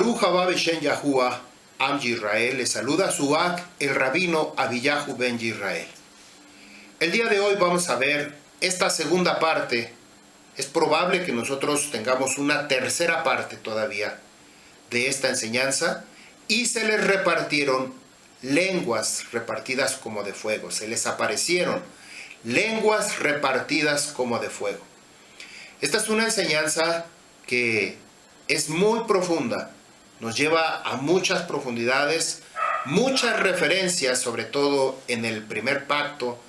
Baruch haba Beshem Yahuwah, Am Yisrael, le saluda su Ak, el rabino Abiyahu ben Yisrael. El día de hoy vamos a ver esta segunda parte. Es probable que nosotros tengamos una tercera parte todavía de esta enseñanza, y se les repartieron lenguas repartidas como de fuego. Se les aparecieron lenguas repartidas como de fuego. Esta es una enseñanza que es muy profunda, nos lleva a muchas profundidades, muchas referencias, sobre todo en el primer pacto,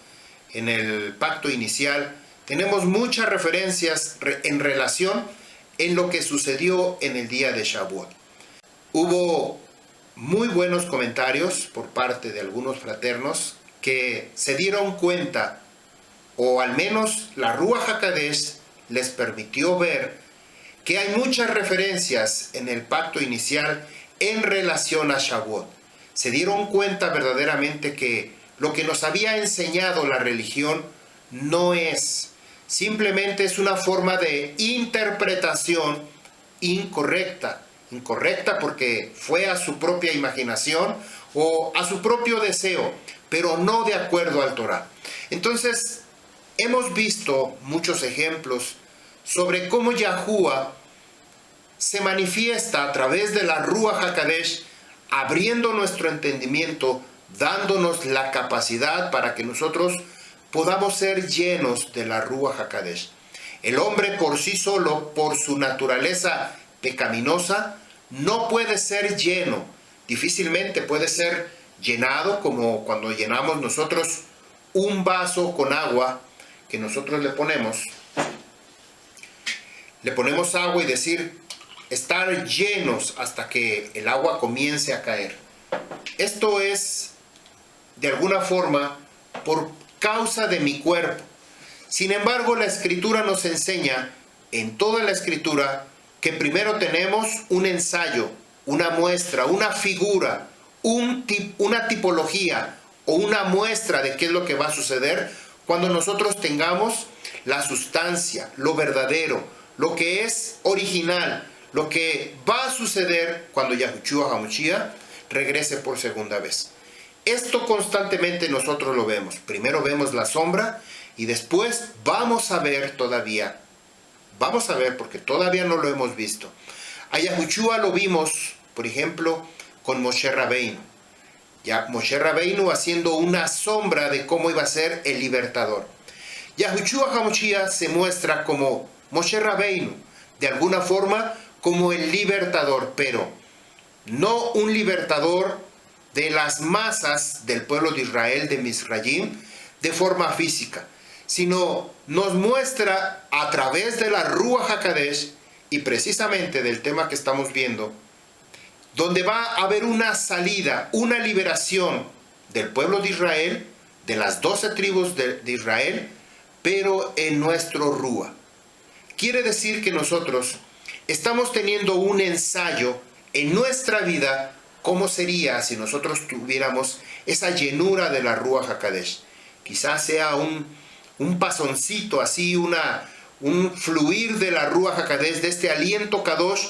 en el pacto inicial. Tenemos muchas referencias en relación en lo que sucedió en el día de Shavuot. Hubo muy buenos comentarios por parte de algunos fraternos que se dieron cuenta, o al menos la Ruach HaKodesh les permitió ver, que hay muchas referencias en el pacto inicial en relación a Shavuot. Se dieron cuenta verdaderamente que lo que nos había enseñado la religión no es, simplemente es una forma de interpretación incorrecta porque fue a su propia imaginación o a su propio deseo, pero no de acuerdo al Torah. Entonces, hemos visto muchos ejemplos sobre cómo Yahuwah se manifiesta a través de la Ruach HaKodesh, abriendo nuestro entendimiento, dándonos la capacidad para que nosotros podamos ser llenos de la Ruach HaKodesh. El hombre por sí solo, por su naturaleza pecaminosa, no puede ser lleno. Difícilmente puede ser llenado, como cuando llenamos nosotros un vaso con agua, que nosotros le ponemos agua y decir, estar llenos hasta que el agua comience a caer. Esto es, de alguna forma, por causa de mi cuerpo. Sin embargo, la Escritura nos enseña, en toda la Escritura, que primero tenemos un ensayo, una muestra, una figura, una tipología o una muestra de qué es lo que va a suceder cuando nosotros tengamos la sustancia, lo verdadero, lo que es original, lo que va a suceder cuando Yahushua HaMashiach regrese por segunda vez. Esto constantemente nosotros lo vemos. Primero vemos la sombra y después vamos a ver todavía. Vamos a ver porque todavía no lo hemos visto. A Yahushua lo vimos, por ejemplo, con Moshe Rabbeinu. Ya Moshe Rabbeinu haciendo una sombra de cómo iba a ser el libertador. Yahushua HaMashiach se muestra como Moshe Rabbeinu, de alguna forma como el libertador, pero no un libertador de las masas del pueblo de Israel, de Misrayim, de forma física, sino nos muestra a través de la Ruach HaKodesh y precisamente del tema que estamos viendo, donde va a haber una salida, una liberación del pueblo de Israel, de las 12 tribus de Israel, pero en nuestro Ruach. Quiere decir que nosotros estamos teniendo un ensayo en nuestra vida, cómo sería si nosotros tuviéramos esa llenura de la Ruach HaKodesh. Quizás sea un pasoncito así, un fluir de la Ruach HaKodesh, de este aliento Kadosh,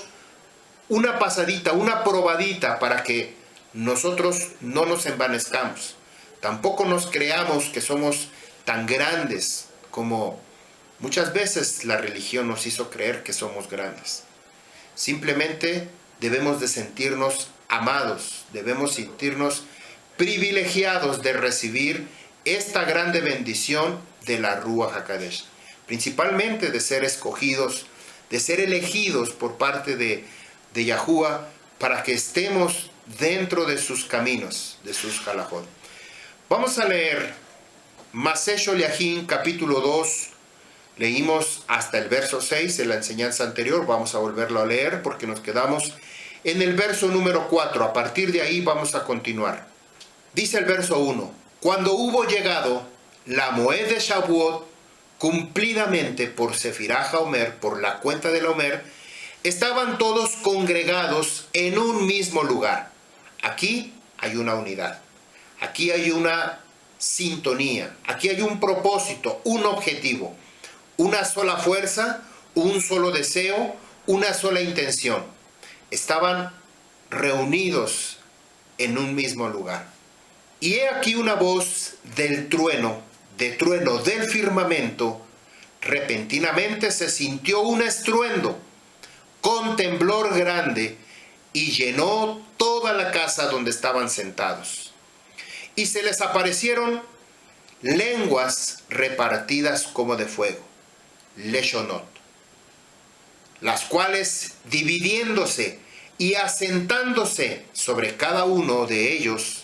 una pasadita, una probadita para que nosotros no nos envanezcamos. Tampoco nos creamos que somos tan grandes como muchas veces la religión nos hizo creer que somos grandes. Simplemente debemos de sentirnos amados, debemos sentirnos privilegiados de recibir esta grande bendición de la Ruach HaKodesh. Principalmente de ser escogidos, de ser elegidos por parte de Yahuwah para que estemos dentro de sus caminos, de sus halajot. Vamos a leer Maseh Sholiachim capítulo 2. Leímos hasta el verso 6 en la enseñanza anterior. Vamos a volverlo a leer porque nos quedamos en el verso número 4. A partir de ahí vamos a continuar. Dice el verso 1. Cuando hubo llegado la Moed de Shavuot, cumplidamente por Sefirah HaOmer, por la cuenta del Omer, estaban todos congregados en un mismo lugar. Aquí hay una unidad. Aquí hay una sintonía. Aquí hay un propósito, un objetivo. Una sola fuerza, un solo deseo, una sola intención. Estaban reunidos en un mismo lugar. Y he aquí una voz del trueno del firmamento. Repentinamente se sintió un estruendo, con temblor grande, y llenó toda la casa donde estaban sentados. Y se les aparecieron lenguas repartidas como de fuego, leshonot, las cuales, dividiéndose y asentándose sobre cada uno de ellos,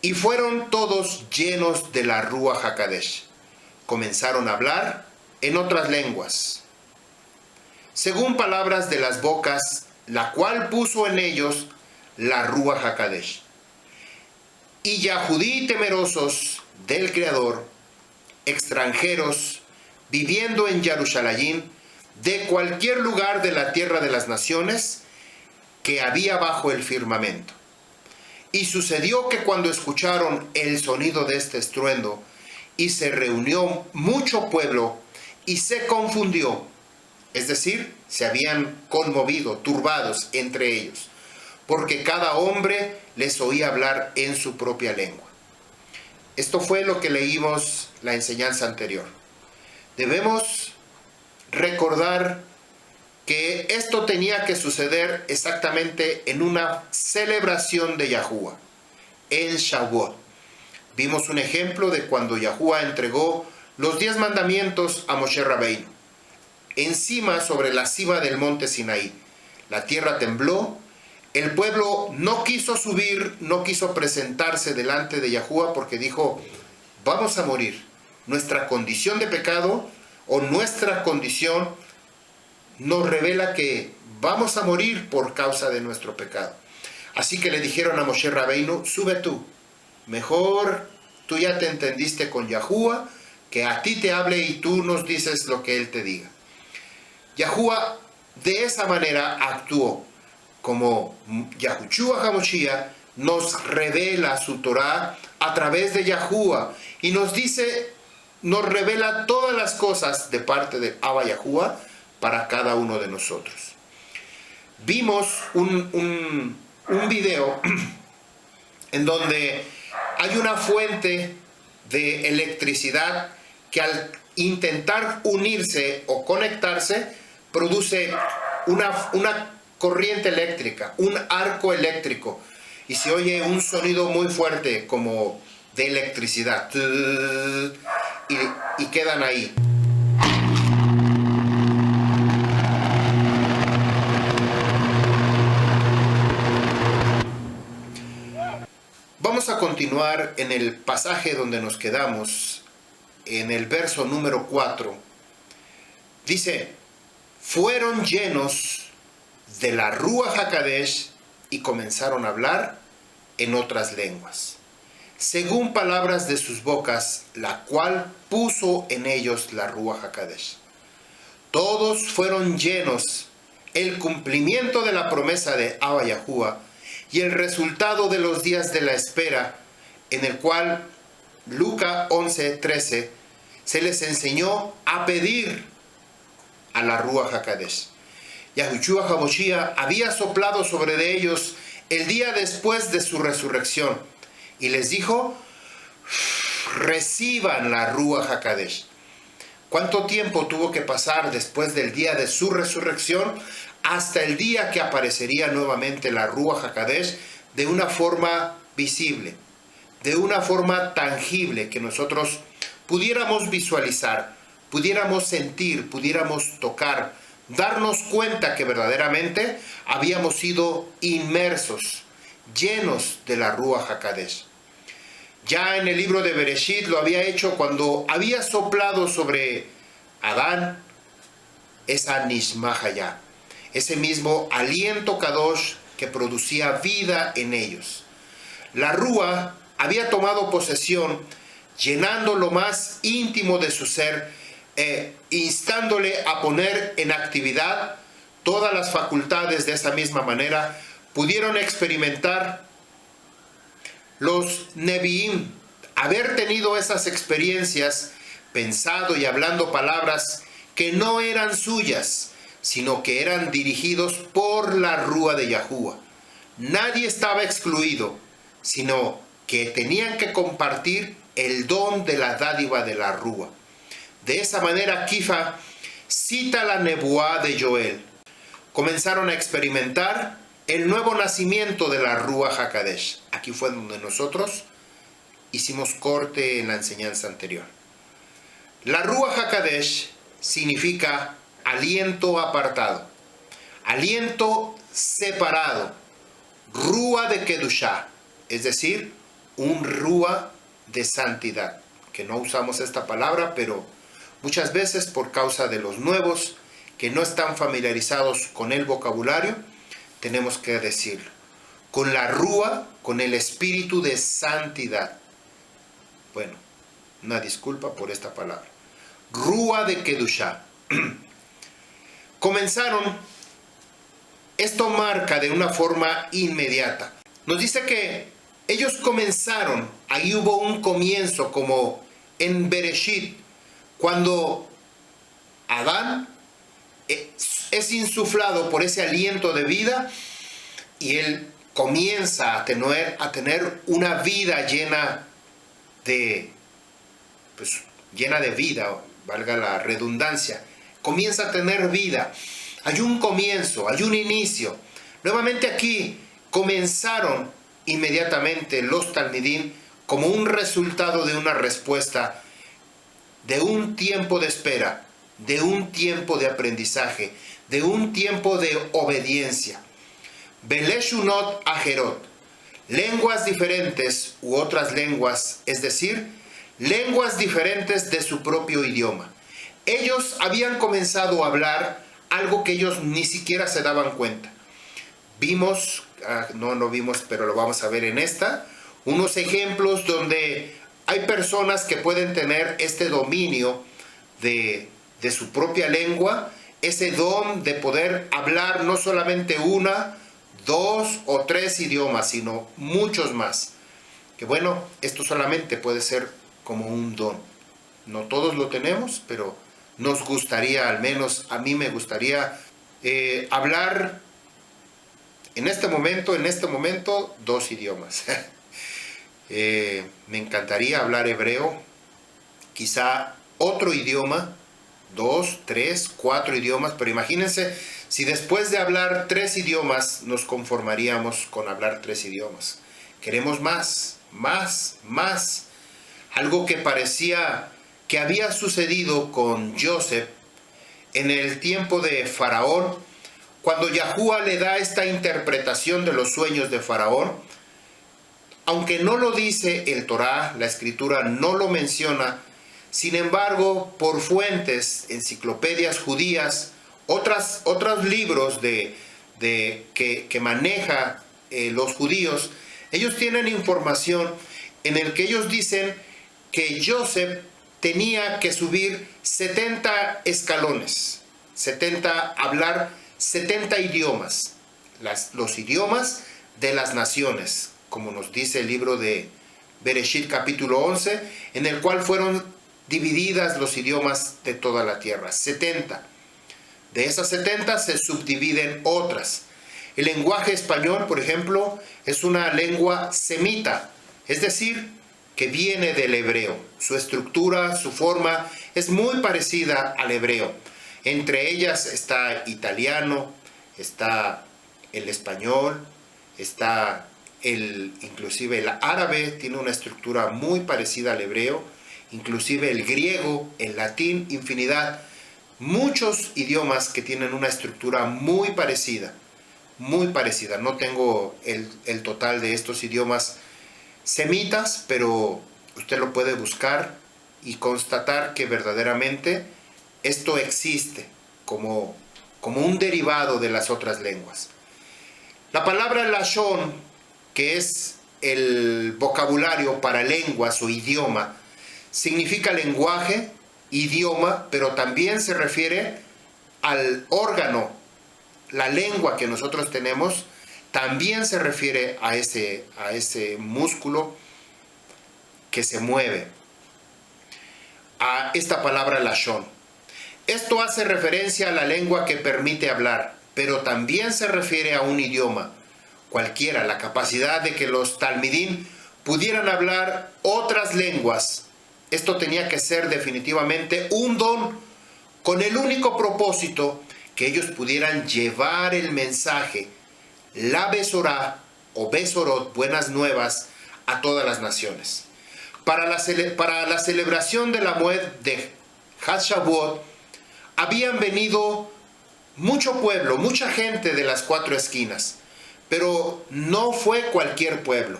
y fueron todos llenos de la Ruach HaKadosh, comenzaron a hablar en otras lenguas, según palabras de las bocas, la cual puso en ellos la Ruach HaKadosh. Y Yahudí temerosos del Creador, extranjeros, viviendo en Jerusalén, de cualquier lugar de la tierra de las naciones que había bajo el firmamento. Y sucedió que cuando escucharon el sonido de este estruendo, y se reunió mucho pueblo, y se confundió, es decir, se habían conmovido, turbados entre ellos, porque cada hombre les oía hablar en su propia lengua. Esto fue lo que leímos la enseñanza anterior. Debemos recordar que esto tenía que suceder exactamente en una celebración de Yahuwah, en Shavuot. Vimos un ejemplo de cuando Yahuwah entregó los 10 mandamientos a Moshe Rabbeinu. Encima, sobre la cima del monte Sinaí, la tierra tembló, el pueblo no quiso subir, no quiso presentarse delante de Yahuwah porque dijo, vamos a morir. Nuestra condición de pecado o nuestra condición nos revela que vamos a morir por causa de nuestro pecado. Así que le dijeron a Moshe Rabbeinu, sube tú. Mejor tú ya te entendiste con Yahuwah, que a ti te hable y tú nos dices lo que él te diga. Yahuwah de esa manera actuó, como Yahushua HaMashiach nos revela su Torah a través de Yahuwah y nos dice, nos revela todas las cosas de parte de Abba Yahuwah para cada uno de nosotros. Vimos un video en donde hay una fuente de electricidad que al intentar unirse o conectarse produce una corriente eléctrica, un arco eléctrico, y se oye un sonido muy fuerte como de electricidad y quedan ahí. Vamos a continuar en el pasaje donde nos quedamos, en el verso número 4. Dice, fueron llenos de la Ruach HaKadosh y comenzaron a hablar en otras lenguas, según palabras de sus bocas, la cual puso en ellos la Ruach HaKadosh. Todos fueron llenos, el cumplimiento de la promesa de Abba Yahuwah y el resultado de los días de la espera, en el cual Lucas 11:13 se les enseñó a pedir a la Ruach HaKadosh. Yahushua HaMashiach había soplado sobre de ellos el día después de su resurrección y les dijo, reciban la Ruach HaKadosh. ¿Cuánto tiempo tuvo que pasar después del día de su resurrección hasta el día que aparecería nuevamente la Ruach HaKadosh de una forma visible, de una forma tangible que nosotros pudiéramos visualizar, pudiéramos sentir, pudiéramos tocar, darnos cuenta que verdaderamente habíamos sido inmersos, llenos de la Ruach HaKadosh? Ya en el libro de Bereshit lo había hecho cuando había soplado sobre Adán esa Nishma Hayah, ese mismo aliento Kadosh que producía vida en ellos. La Ruach había tomado posesión, llenando lo más íntimo de su ser, instándole a poner en actividad todas las facultades. De esa misma manera pudieron experimentar los Nevi'im, haber tenido esas experiencias, pensado y hablando palabras que no eran suyas, sino que eran dirigidos por la Rúa de Yahuwah. Nadie estaba excluido, sino que tenían que compartir el don de la dádiva de la Rúa. De esa manera, Kifa cita la nebuá de Joel. Comenzaron a experimentar el nuevo nacimiento de la Rúa HaKadosh. Aquí fue donde nosotros hicimos corte en la enseñanza anterior. La Rúa HaKadosh significa aliento apartado, aliento separado, Rúa de Kedushá, es decir, un Rúa de santidad, que no usamos esta palabra, pero muchas veces por causa de los nuevos que no están familiarizados con el vocabulario, tenemos que decirlo. Con la Rúa, con el espíritu de santidad. Bueno, una disculpa por esta palabra. Rúa de Kedushá. Comenzaron, esto marca de una forma inmediata. Nos dice que ellos comenzaron, ahí hubo un comienzo como en Bereshit, cuando Adán es insuflado por ese aliento de vida y él comienza a tener una vida llena de vida, valga la redundancia. Comienza a tener vida. Hay un comienzo, hay un inicio. Nuevamente aquí comenzaron inmediatamente los talmidim como un resultado de una respuesta, de un tiempo de espera, de un tiempo de aprendizaje, de un tiempo de obediencia. Beleshunot ajerot, lenguas diferentes u otras lenguas, es decir, lenguas diferentes de su propio idioma. Ellos habían comenzado a hablar algo que ellos ni siquiera se daban cuenta. Vimos, no vimos, pero lo vamos a ver en unos ejemplos donde hay personas que pueden tener este dominio de su propia lengua, ese don de poder hablar no solamente una, dos o tres idiomas, sino muchos más. Que bueno, esto solamente puede ser como un don. No todos lo tenemos, pero nos gustaría, al menos a mí me gustaría hablar en este momento 2 idiomas. Me encantaría hablar hebreo, quizá otro idioma, 2, 3, 4 idiomas, pero imagínense si después de hablar 3 idiomas nos conformaríamos con hablar 3 idiomas. Queremos más. Algo que parecía que había sucedido con Joseph en el tiempo de Faraón, cuando Yahuwah le da esta interpretación de los sueños de Faraón. Aunque no lo dice el Torá, la escritura no lo menciona, sin embargo, por fuentes, enciclopedias judías, otros libros que maneja los judíos, ellos tienen información en el que ellos dicen que Joseph tenía que subir 70 escalones, hablar 70 idiomas, los idiomas de las naciones, como nos dice el libro de Bereshit capítulo 11, en el cual fueron divididas los idiomas de toda la tierra, 70. De esas 70 se subdividen otras. El lenguaje español, por ejemplo, es una lengua semita, es decir, que viene del hebreo. Su estructura, su forma es muy parecida al hebreo. Entre ellas está italiano, está el español, está inclusive el árabe, tiene una estructura muy parecida al hebreo, inclusive el griego, el latín, infinidad. Muchos idiomas que tienen una estructura muy parecida. No tengo el total de estos idiomas semitas, pero usted lo puede buscar y constatar que verdaderamente esto existe como un derivado de las otras lenguas. La palabra lashon, que es el vocabulario para lenguas o idioma, significa lenguaje, idioma, pero también se refiere al órgano. La lengua que nosotros tenemos también se refiere a ese músculo que se mueve, a esta palabra lashon. Esto hace referencia a la lengua que permite hablar, pero también se refiere a un idioma, cualquiera, la capacidad de que los talmidín pudieran hablar otras lenguas. Esto tenía que ser definitivamente un don, con el único propósito que ellos pudieran llevar el mensaje, la Besorá o Besorot, buenas nuevas, a todas las naciones. Para la celebración de la Moed de Haz Shavuot, habían venido mucho pueblo, mucha gente de las 4 esquinas, pero no fue cualquier pueblo.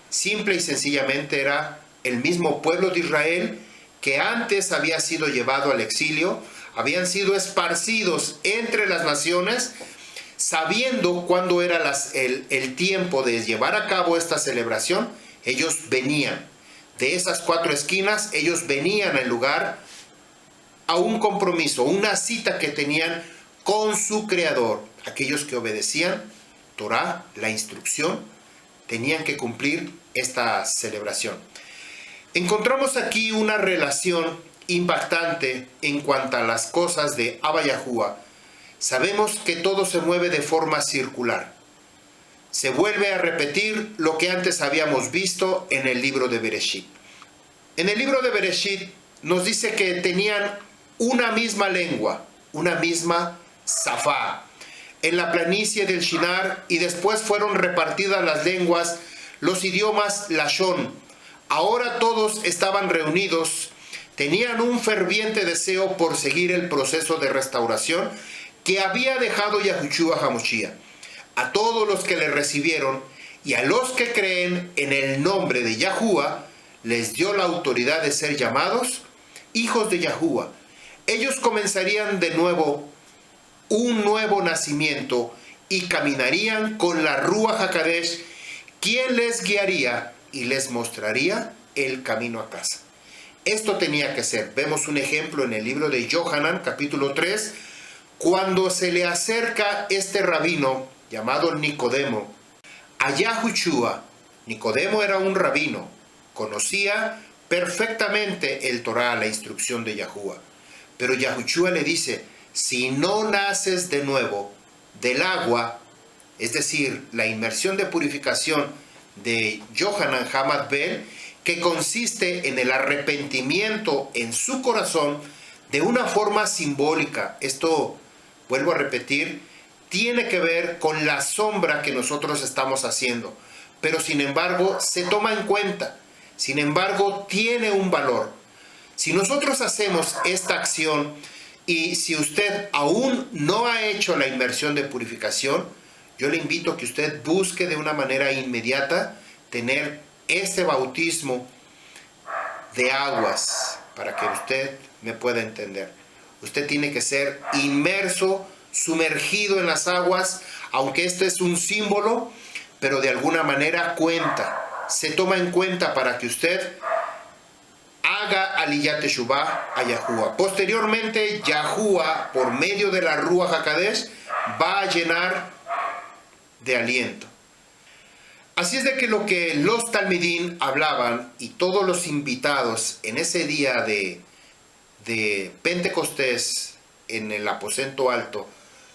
Simple y sencillamente era el mismo pueblo de Israel que antes había sido llevado al exilio, habían sido esparcidos entre las naciones, sabiendo cuándo era el tiempo de llevar a cabo esta celebración. Ellos venían de esas 4 esquinas, ellos venían al lugar a un compromiso, una cita que tenían con su Creador. Aquellos que obedecían Torá, la instrucción, tenían que cumplir esta celebración. Encontramos aquí una relación impactante en cuanto a las cosas de Abba Yahuwah. Sabemos que todo se mueve de forma circular. Se vuelve a repetir lo que antes habíamos visto en el libro de Bereshit. En el libro de Bereshit nos dice que tenían una misma lengua, una misma safá, en la planicie del Shinar, y después fueron repartidas las lenguas, los idiomas Lashon. Ahora todos estaban reunidos, tenían un ferviente deseo por seguir el proceso de restauración que había dejado Yahushua HaMashiach. A todos los que le recibieron y a los que creen en el nombre de Yahuwah, les dio la autoridad de ser llamados hijos de Yahuwah. Ellos comenzarían de nuevo un nuevo nacimiento y caminarían con la Ruach HaKadosh, quien les guiaría y les mostraría el camino a casa. Esto tenía que ser. Vemos un ejemplo en el libro de Yohanan, capítulo 3, cuando se le acerca este rabino llamado Nicodemo a Yahushua. Nicodemo era un rabino, conocía perfectamente el Torá, la instrucción de Yahuwah. Pero Yahushua le dice, si no naces de nuevo del agua, es decir, la inmersión de purificación de Yohanan Hamadbel, que consiste en el arrepentimiento en su corazón de una forma simbólica. Esto, vuelvo a repetir, tiene que ver con la sombra que nosotros estamos haciendo, pero sin embargo se toma en cuenta, sin embargo tiene un valor. Si nosotros hacemos esta acción y si usted aún no ha hecho la inmersión de purificación, yo le invito a que usted busque de una manera inmediata tener este bautismo de aguas para que usted me pueda entender. Usted tiene que ser inmerso, sumergido en las aguas, aunque este es un símbolo, pero de alguna manera cuenta, se toma en cuenta para que usted haga aliyat teshuvah a Yahuwah. Posteriormente, Yahuwah, por medio de la Ruach HaKadosh, va a llenar de aliento. Así es de que lo que los talmidín hablaban y todos los invitados en ese día de Pentecostés en el aposento alto,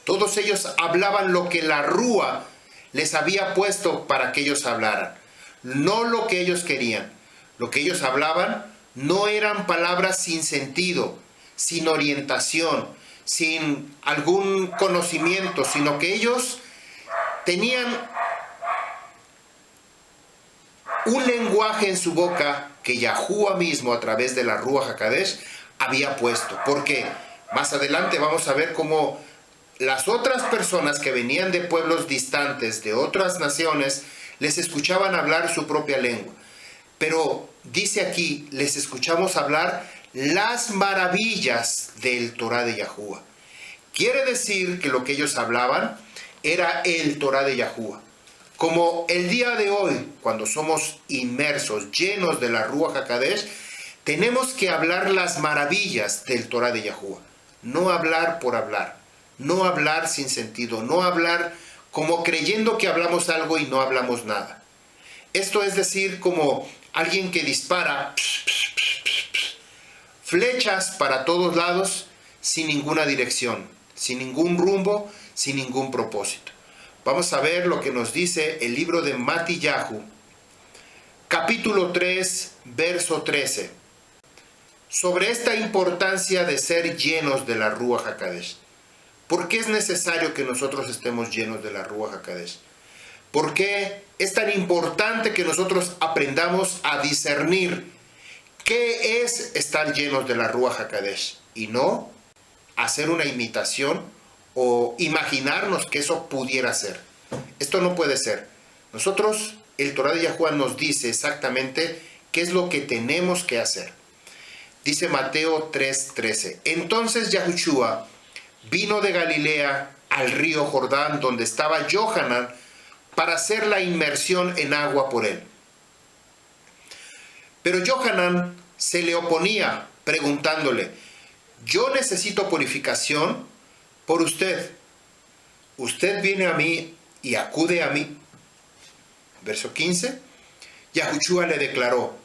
todos ellos hablaban lo que la Rúa les había puesto para que ellos hablaran, no lo que ellos querían. Lo que ellos hablaban no eran palabras sin sentido, sin orientación, sin algún conocimiento, sino que ellos tenían un lenguaje en su boca que Yahuwah mismo, a través de la Ruach HaKadosh, había puesto. Porque más adelante vamos a ver cómo las otras personas que venían de pueblos distantes, de otras naciones, les escuchaban hablar su propia lengua. Pero dice aquí, les escuchamos hablar las maravillas del Torá de Yahuwah. Quiere decir que lo que ellos hablaban era el Torá de Yahuwah. Como el día de hoy, cuando somos inmersos, llenos de la Ruach HaKadosh, tenemos que hablar las maravillas del Torá de Yahuwah. No hablar por hablar, no hablar sin sentido, no hablar como creyendo que hablamos algo y no hablamos nada. Esto es decir, como alguien que dispara flechas para todos lados sin ninguna dirección, sin ningún rumbo, sin ningún propósito. Vamos a ver lo que nos dice el libro de Matillahu, capítulo 3, verso 13, sobre esta importancia de ser llenos de la Ruach HaKodesh. ¿Por qué es necesario que nosotros estemos llenos de la Ruach HaKodesh? ¿Por qué es tan importante que nosotros aprendamos a discernir qué es estar llenos de la Ruach HaKodesh y no hacer una imitación o imaginarnos que eso pudiera ser? Esto no puede ser. Nosotros, el Torah de Yahuwah nos dice exactamente qué es lo que tenemos que hacer. Dice Mateo 3:13. Entonces Yahushua vino de Galilea al río Jordán, donde estaba Yohanan, para hacer la inmersión en agua por él. Pero Yohanan se le oponía, preguntándole: yo necesito purificación por usted. Usted viene a mí y acude a mí. Verso 15. Yahushua le declaró: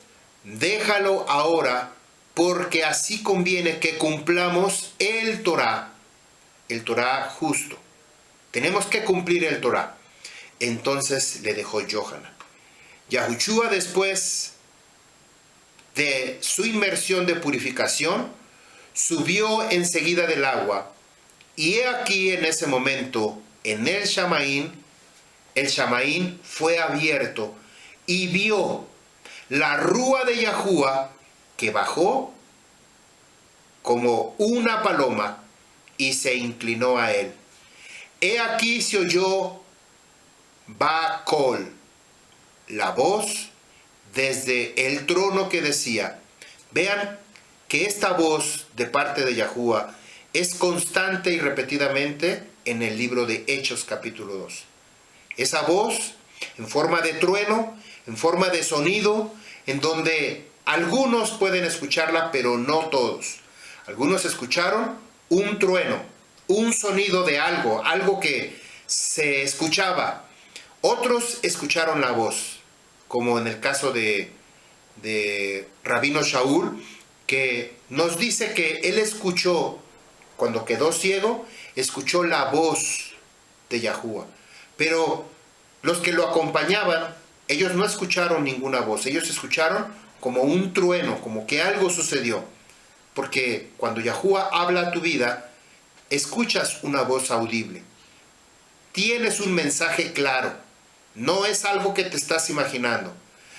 déjalo ahora, porque así conviene que cumplamos el Torah justo. Tenemos que cumplir el Torah. Entonces le dejó Yohanan. Yahushua, después de su inmersión de purificación, subió enseguida del agua, y he aquí en ese momento, en el Shamaín fue abierto, y vio la rúa de Yahuwah que bajó como una paloma y se inclinó a él. He aquí se oyó Ba-Kol, la voz desde el trono que decía. Vean que esta voz de parte de Yahuwah es constante y repetidamente en el libro de Hechos capítulo 2. Esa voz en forma de trueno, en forma de sonido, en donde algunos pueden escucharla, pero no todos. Algunos escucharon un trueno, un sonido de algo que se escuchaba. Otros escucharon la voz, como en el caso de Rabino Shaul, que nos dice que él escuchó, cuando quedó ciego, escuchó la voz de Yahuwah. Pero los que lo acompañaban, ellos no escucharon ninguna voz, ellos escucharon como un trueno, como que algo sucedió. Porque cuando Yahuwah habla a tu vida, escuchas una voz audible. Tienes un mensaje claro. No es algo que te estás imaginando,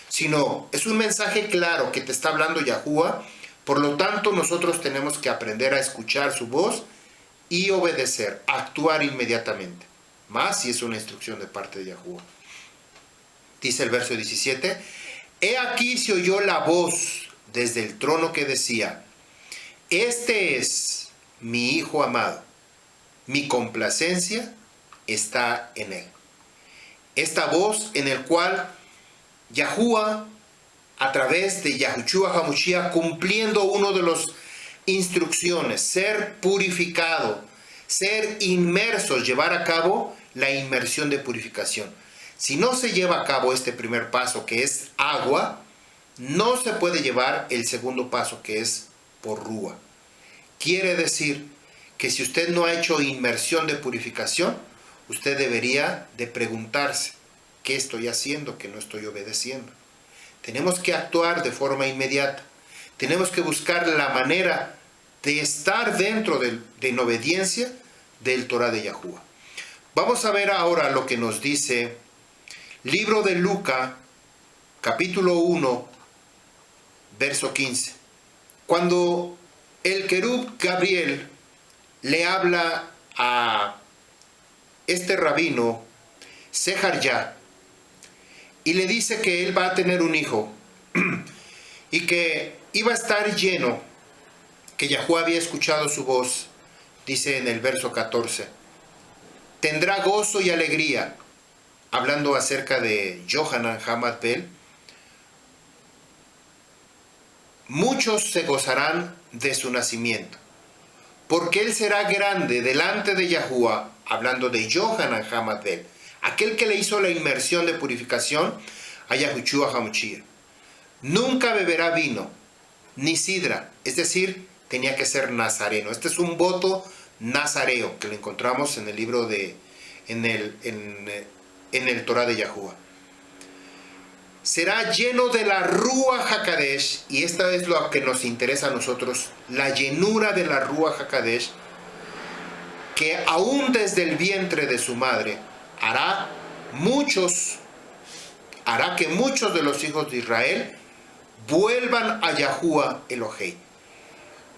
sino es un mensaje claro que te está hablando Yahuwah. Por lo tanto, nosotros tenemos que aprender a escuchar su voz y obedecer, actuar inmediatamente. Más si es una instrucción de parte de Yahuwah. Dice el verso 17: he aquí se oyó la voz desde el trono que decía: este es mi Hijo amado, mi complacencia está en él. Esta voz en el cual Yahuwah, a través de Yahushua HaMashiach, cumpliendo uno de las instrucciones, ser purificado, ser inmersos, llevar a cabo la inmersión de purificación. Si no se lleva a cabo este primer paso, que es agua, no se puede llevar el segundo paso, que es por rúa. Quiere decir que si usted no ha hecho inmersión de purificación, usted debería de preguntarse: ¿qué estoy haciendo que no estoy obedeciendo? Tenemos que actuar de forma inmediata. Tenemos que buscar la manera de estar dentro en obediencia del Torah de Yahuwah. Vamos a ver ahora lo que nos dice libro de Lucas, capítulo 1, verso 15. Cuando el querub Gabriel le habla a este rabino Sejarjá y le dice que él va a tener un hijo y que iba a estar lleno, que Yahuwah había escuchado su voz, dice en el verso 14: tendrá gozo y alegría, hablando acerca de Yohanan Hamad Bel. Muchos se gozarán de su nacimiento, porque él será grande delante de Yahuwah, hablando de Yohanan Hamad Bel, aquel que le hizo la inmersión de purificación a Yahushua HaMashiach. Nunca beberá vino, ni sidra, es decir, tenía que ser nazareno. Este es un voto nazareo que lo encontramos en el libro en el Torah de Yahuwah. Será lleno de la Ruach HaKadosh, y esta es lo que nos interesa a nosotros, la llenura de la Ruach HaKadosh, que aún desde el vientre de su madre hará que muchos de los hijos de Israel vuelvan a Yahuwah Elohei.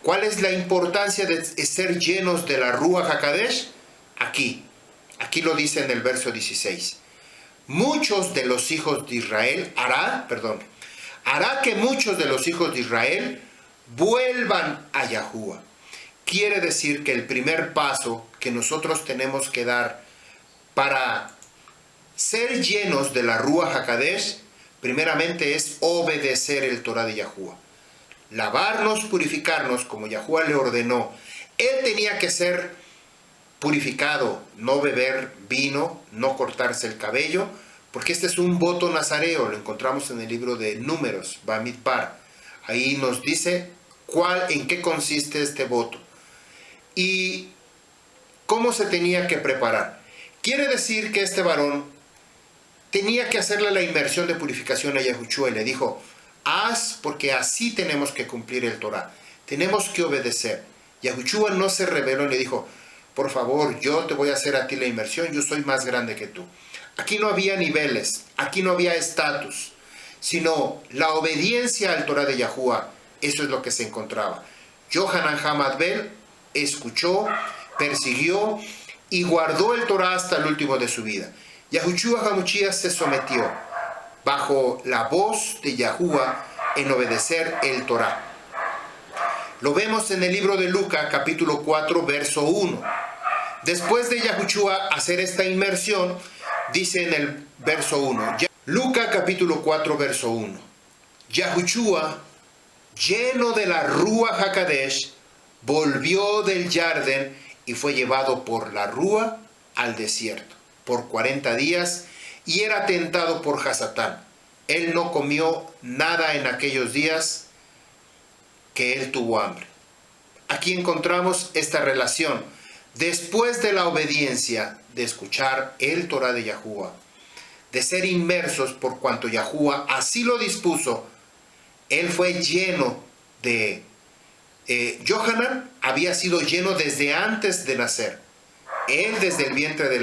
¿Cuál es la importancia de ser llenos de la Ruach HaKadosh? Aquí lo dice en el verso 16. Muchos de los hijos de Israel hará que muchos de los hijos de Israel vuelvan a Yahuwah. Quiere decir que el primer paso que nosotros tenemos que dar para ser llenos de la Ruach HaKadosh, primeramente es obedecer el Torah de Yahuwah. Lavarnos, purificarnos como Yahuwah le ordenó. Él tenía que ser purificado, no beber vino, no cortarse el cabello, porque este es un voto nazareo, lo encontramos en el libro de Números, Bamidbar. Ahí nos dice en qué consiste este voto y cómo se tenía que preparar. Quiere decir que este varón tenía que hacerle la inmersión de purificación a Yahushua y le dijo: haz, porque así tenemos que cumplir el Torah, tenemos que obedecer. Yahushua no se rebeló y le dijo: por favor, yo te voy a hacer a ti la inmersión, yo soy más grande que tú. Aquí no había niveles, aquí no había estatus, sino la obediencia al Torah de Yahuwah. Eso es lo que se encontraba. Yohanan Hamadbel escuchó, persiguió y guardó el Torah hasta el último de su vida. Yahushua HaMashiach se sometió bajo la voz de Yahuwah en obedecer el Torah. Lo vemos en el libro de Lucas, capítulo 4, verso 1. Después de Yahushua hacer esta inmersión, dice en el verso 1, Lucas capítulo 4, verso 1, Yahushua, lleno de la Ruach HaKadosh, volvió del Jardín y fue llevado por la Ruach al desierto por 40 días y era tentado por Hasatán. Él no comió nada en aquellos días que él tuvo hambre. Aquí encontramos esta relación. Después de la obediencia de escuchar el Torah de Yahuwah, de ser inmersos por cuanto Yahuwah así lo dispuso, él fue lleno de... Yohanan había sido lleno desde antes de nacer. Él desde el vientre de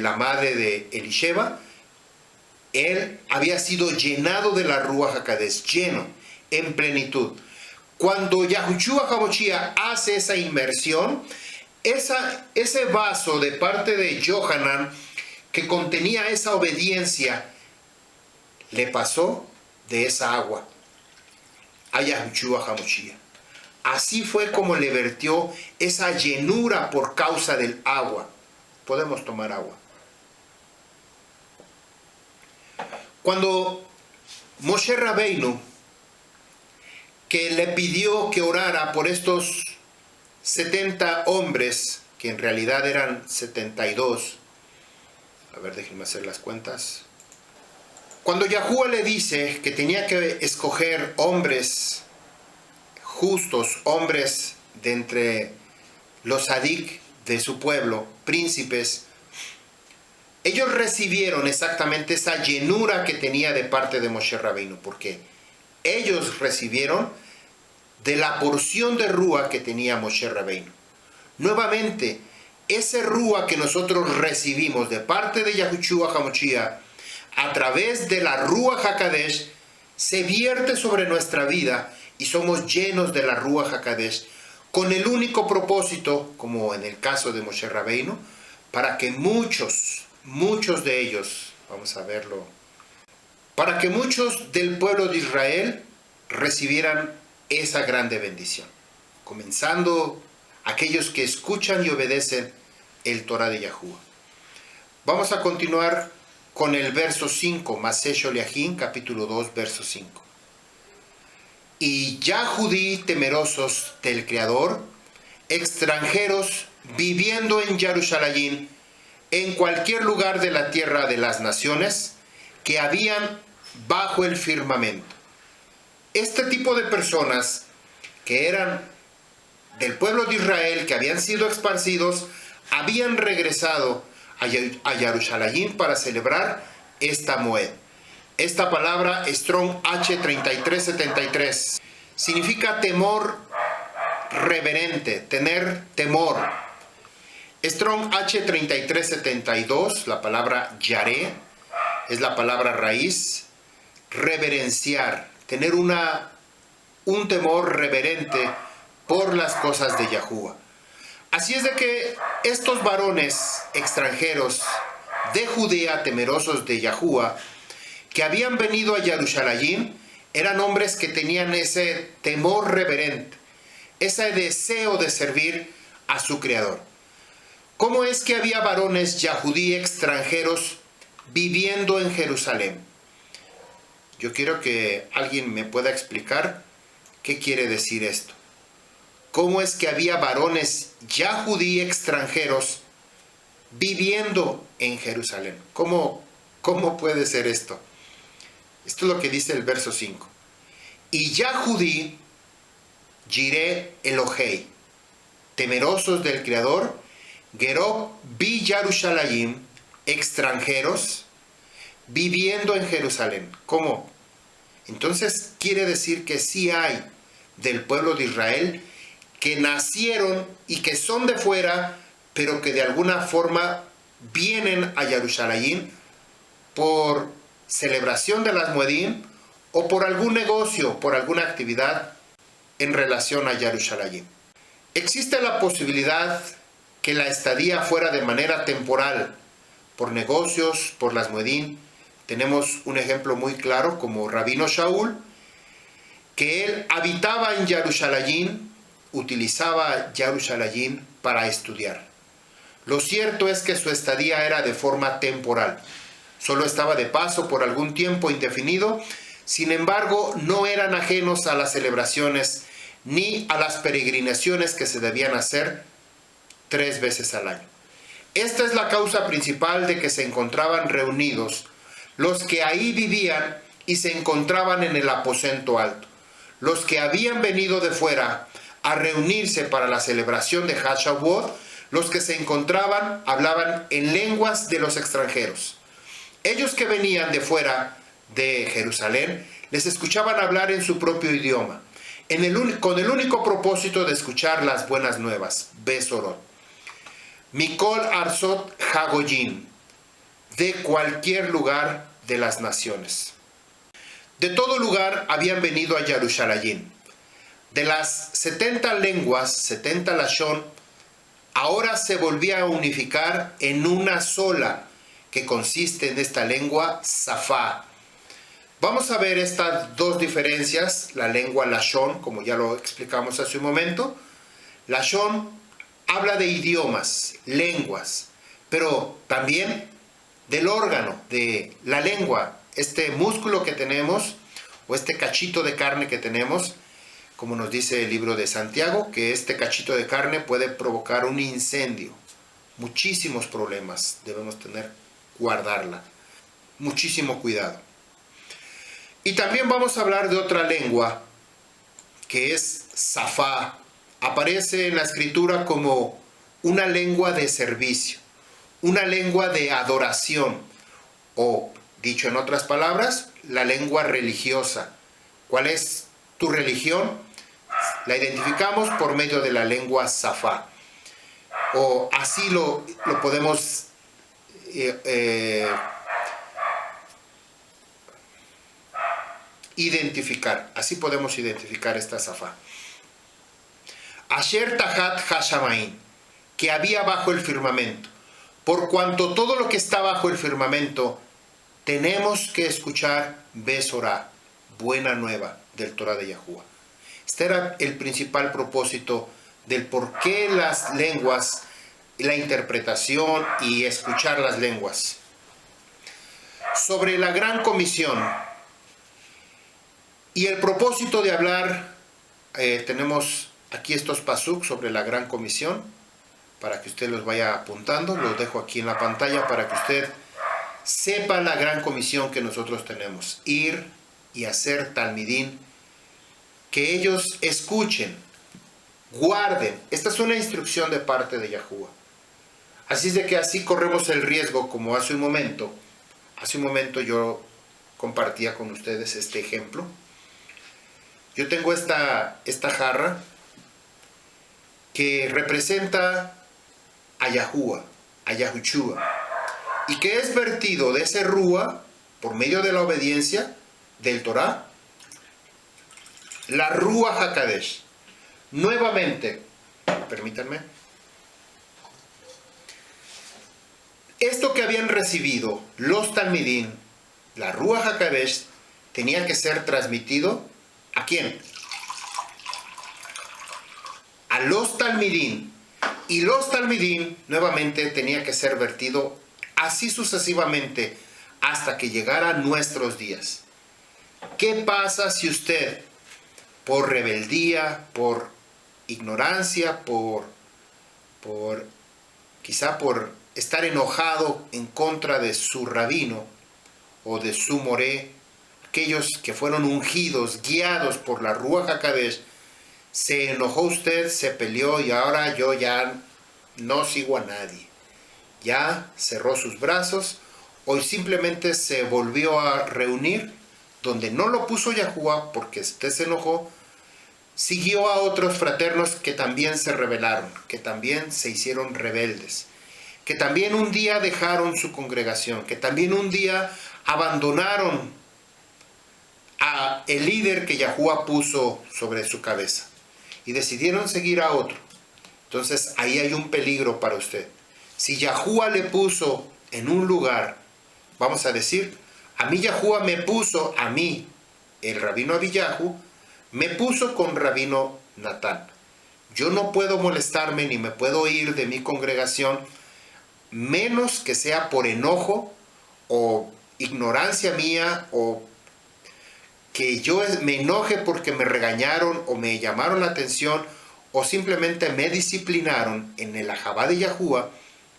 la madre de Elisheba, él había sido llenado de la Ruach HaKadosh, lleno, en plenitud. Cuando Yahushua HaMashiach hace esa inmersión, ese vaso de parte de Yohanan que contenía esa obediencia, le pasó de esa agua a Yahushua HaMashiach. Así fue como le vertió esa llenura por causa del agua. Podemos tomar agua. Cuando Moshe Rabbeinu, que le pidió que orara por estos 70 hombres, que en realidad eran 72. A ver, déjenme hacer las cuentas. Cuando Yahuwah le dice que tenía que escoger hombres justos, hombres de entre los sadik de su pueblo, príncipes, ellos recibieron exactamente esa llenura que tenía de parte de Moshe Rabbeinu, porque ellos recibieron de la porción de Ruach que tenía Moshe Rabbeinu. Nuevamente, ese Ruach que nosotros recibimos de parte de Yahushua HaMashiach a través de la Ruach HaKadosh se vierte sobre nuestra vida y somos llenos de la Ruach HaKadosh con el único propósito, como en el caso de Moshe Rabbeinu, para que muchos de ellos, vamos a verlo, para que muchos del pueblo de Israel recibieran esa grande bendición, comenzando aquellos que escuchan y obedecen el Torah de Yahuwah. Vamos a continuar con el verso 5, Maseh Sholiachim, capítulo 2, verso 5. Y ya judí temerosos del Creador, extranjeros viviendo en Jerusalén, en cualquier lugar de la tierra de las naciones, que habían bajo el firmamento. Este tipo de personas que eran del pueblo de Israel que habían sido esparcidos habían regresado a Jerusalén para celebrar esta Moed. Esta palabra Strong H3373 significa temor reverente, tener temor. Strong H3372, la palabra yaré, es la palabra raíz, reverenciar, tener un temor reverente por las cosas de Yahuwah. Así es de que estos varones extranjeros de Judea, temerosos de Yahuwah, que habían venido a Jerusalén, eran hombres que tenían ese temor reverente, ese deseo de servir a su Creador. ¿Cómo es que había varones yahudí extranjeros viviendo en Jerusalén? Yo quiero que alguien me pueda explicar qué quiere decir esto. ¿Cómo es que había varones yahudí extranjeros viviendo en Jerusalén? ¿Cómo puede ser esto? Esto es lo que dice el verso 5. Y yahudí, Jireh Elohei, temerosos del Creador, Gerob bi Yerushalayim, extranjeros, viviendo en Jerusalén. ¿Cómo? Entonces quiere decir que sí hay del pueblo de Israel que nacieron y que son de fuera, pero que de alguna forma vienen a Jerusalén por celebración de las Moedim o por algún negocio, por alguna actividad en relación a Jerusalén. Existe la posibilidad que la estadía fuera de manera temporal, por negocios, por las Moedim. Tenemos un ejemplo muy claro como Rabino Shaul, que él habitaba en Jerusalén, utilizaba Jerusalén para estudiar. Lo cierto es que su estadía era de forma temporal. Solo estaba de paso por algún tiempo indefinido. Sin embargo, no eran ajenos a las celebraciones ni a las peregrinaciones que se debían hacer 3 veces al año. Esta es la causa principal de que se encontraban reunidos los que ahí vivían y se encontraban en el aposento alto. Los que habían venido de fuera a reunirse para la celebración de Shavuot, los que se encontraban hablaban en lenguas de los extranjeros. Ellos que venían de fuera de Jerusalén les escuchaban hablar en su propio idioma, con el único propósito de escuchar las buenas nuevas, Besorot. Mikol Arzot Hagoyim, de cualquier lugar de las naciones. De todo lugar habían venido a Jerusalén. De las 70 lenguas, 70 lashon, ahora se volvía a unificar en una sola, que consiste en esta lengua, Safá. Vamos a ver estas dos diferencias, la lengua lashon, como ya lo explicamos hace un momento. Lashon habla de idiomas, lenguas, pero también del órgano, de la lengua, este músculo que tenemos, o este cachito de carne que tenemos, como nos dice el libro de Santiago, que este cachito de carne puede provocar un incendio. Muchísimos problemas debemos guardarla. Muchísimo cuidado. Y también vamos a hablar de otra lengua, que es Safá. Aparece en la escritura como una lengua de servicio, una lengua de adoración, o dicho en otras palabras, la lengua religiosa. ¿Cuál es tu religión? La identificamos por medio de la lengua Safá. O así lo podemos identificar. Así podemos identificar esta Safá. Asher Tahat Hashamain, que había bajo el firmamento. Por cuanto todo lo que está bajo el firmamento, tenemos que escuchar Besorá, buena nueva del Torah de Yahuwah. Este era el principal propósito del por qué las lenguas, la interpretación y escuchar las lenguas. Sobre la gran comisión y el propósito de hablar, tenemos aquí estos pasuk sobre la gran comisión, para que usted los vaya apuntando. Los dejo aquí en la pantalla para que usted sepa la gran comisión que nosotros tenemos. Ir y hacer talmidín, que ellos escuchen guarden. Esta es una instrucción de parte de Yahuwah. Así es de que así corremos el riesgo, como hace un momento yo compartía con ustedes este ejemplo. Yo tengo esta jarra que representa a Yahuwah, a Yahushua, y que es vertido de ese Rúa por medio de la obediencia del Torah, la Rúa HaKadosh. Nuevamente, permítanme, esto que habían recibido los Talmidim, la Rúa HaKadosh, tenía que ser transmitido ¿a quién? A los Talmidim. Y los Talmidim nuevamente tenía que ser vertido así sucesivamente hasta que llegara nuestros días. ¿Qué pasa si usted, por rebeldía, por ignorancia, quizá por estar enojado en contra de su rabino o de su moré, aquellos que fueron ungidos, guiados por la Ruach HaKadosh, se enojó usted, se peleó y ahora yo ya no sigo a nadie? Ya cerró sus brazos, hoy simplemente se volvió a reunir donde no lo puso Yahuwah porque usted se enojó, siguió a otros fraternos que también se rebelaron, que también se hicieron rebeldes, que también un día dejaron su congregación, que también un día abandonaron a el líder que Yahuwah puso sobre su cabeza y decidieron seguir a otro. Entonces ahí hay un peligro para usted. Si Yahuwah le puso en un lugar, vamos a decir, a mí Yahuwah me puso, a mí, el rabino Abiyahu, me puso con rabino Natán. Yo no puedo molestarme ni me puedo ir de mi congregación, menos que sea por enojo o ignorancia mía, o que yo me enoje porque me regañaron o me llamaron la atención o simplemente me disciplinaron en el ajabá de Yahuwah,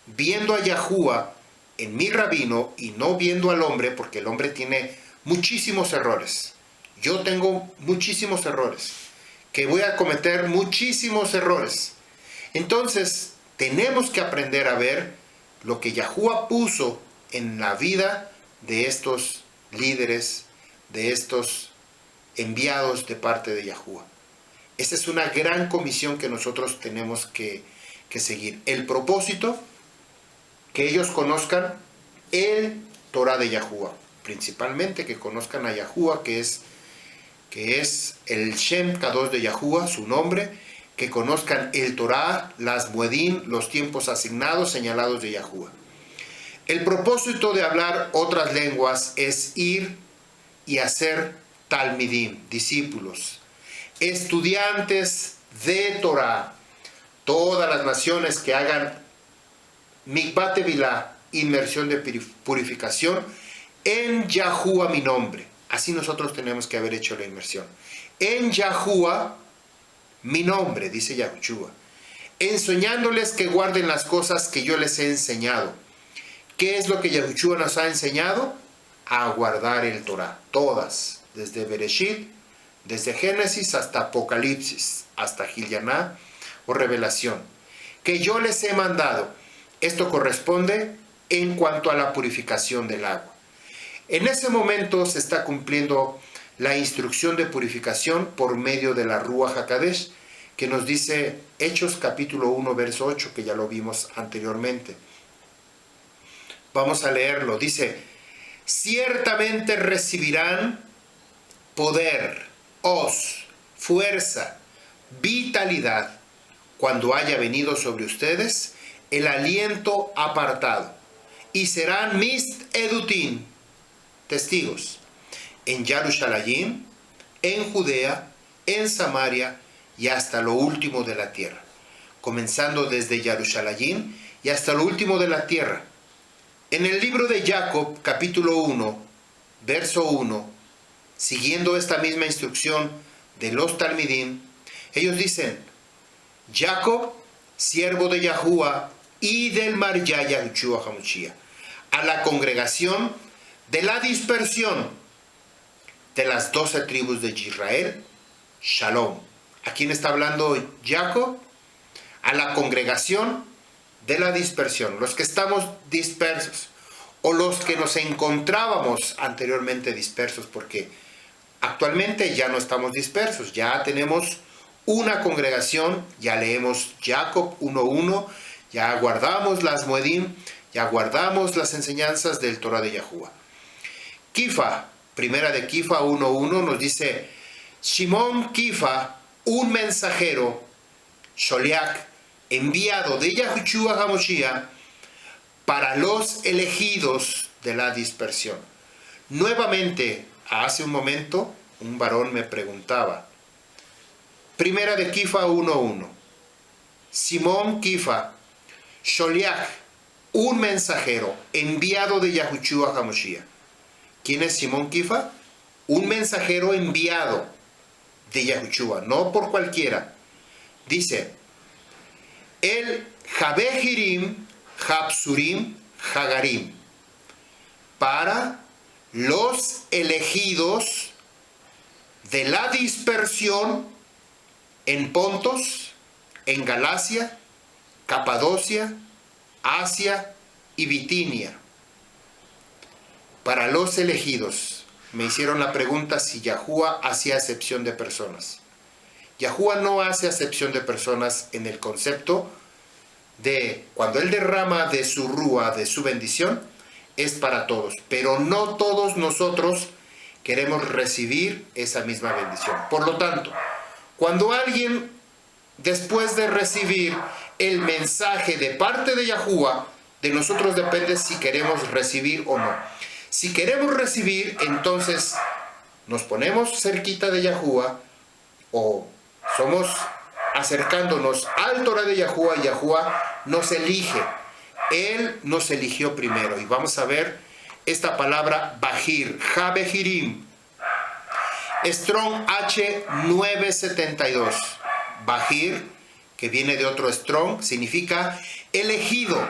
viendo a Yahuwah en mi rabino y no viendo al hombre, porque el hombre tiene muchísimos errores. Yo tengo muchísimos errores, que voy a cometer muchísimos errores. Entonces, tenemos que aprender a ver lo que Yahuwah puso en la vida de estos líderes, de estos enviados de parte de Yahuwah. Esa es una gran comisión que nosotros tenemos que seguir. El propósito, que ellos conozcan el Torah de Yahuwah, principalmente que conozcan a Yahuwah, que es el Shem Kadosh de Yahuwah, su nombre, que conozcan el Torah, las Muedim, los tiempos asignados, señalados de Yahuwah. El propósito de hablar otras lenguas es ir y hacer talmidim, discípulos, estudiantes de Torah. Todas las naciones que hagan mikvah tevilá, inmersión de purificación, en Yahuwah mi nombre. Así nosotros tenemos que haber hecho la inmersión. En Yahuwah mi nombre, dice Yahushua, enseñándoles que guarden las cosas que yo les he enseñado. ¿Qué es lo que Yahushua nos ha enseñado? A guardar el Torah, todas, desde Bereshit, desde Génesis hasta Apocalipsis, hasta Gilyaná o Revelación, que yo les he mandado. Esto corresponde en cuanto a la purificación del agua. En ese momento se está cumpliendo la instrucción de purificación por medio de la Ruach HaKadosh, que nos dice Hechos capítulo 1, verso 8, que ya lo vimos anteriormente. Vamos a leerlo. Dice: ciertamente recibirán poder, fuerza, vitalidad, cuando haya venido sobre ustedes el aliento apartado, y serán mis edutín, testigos, en Jerusalén, en Judea, en Samaria y hasta lo último de la tierra. Comenzando desde Jerusalén y hasta lo último de la tierra. En el libro de Jacob, capítulo 1, verso 1, siguiendo esta misma instrucción de los Talmidim, ellos dicen: Jacob, siervo de Yahuwah y del Marya Yahushua HaMashiach, a la congregación de la dispersión de las 12 tribus de Israel, Shalom, ¿A quién está hablando Jacob? A la congregación de la dispersión, los que estamos dispersos, o los que nos encontrábamos anteriormente dispersos, porque actualmente ya no estamos dispersos, ya tenemos una congregación, ya leemos Jacob 1:1, ya guardamos las Moedim, ya guardamos las enseñanzas del Torah de Yahuwah. Kifa, primera de Kifa 1:1 nos dice, Shimon Kifa, un mensajero, Sholiach, enviado de Yahushua HaMashiach para los elegidos de la dispersión. Nuevamente, hace un momento, un varón me preguntaba, primera de Kifa 1:1, Simón Kifa, Sholiach, un mensajero enviado de Yahushua HaMashiach. ¿Quién es Simón Kifa? Un mensajero enviado de Yahushua, no por cualquiera. Dice, el Jabehirim, Habsurim, Hagarim, para los elegidos de la dispersión en Pontos, en Galacia, Capadocia, Asia y Bitinia. Para los elegidos. Me hicieron la pregunta si Yahuwah hacía acepción de personas. Yahuwah no hace acepción de personas en el concepto de cuando Él derrama de su rúa, de su bendición, es para todos. Pero no todos nosotros queremos recibir esa misma bendición. Por lo tanto, cuando alguien, después de recibir el mensaje de parte de Yahuwah, de nosotros depende si queremos recibir o no. Si queremos recibir, entonces nos ponemos cerquita de Yahuwah o somos acercándonos al Torah de Yahuwah y Yahuwah nos elige. Él nos eligió primero. Y vamos a ver esta palabra Bahir, Jabehirim. Strong H972. Bahir, que viene de otro Strong, significa elegido.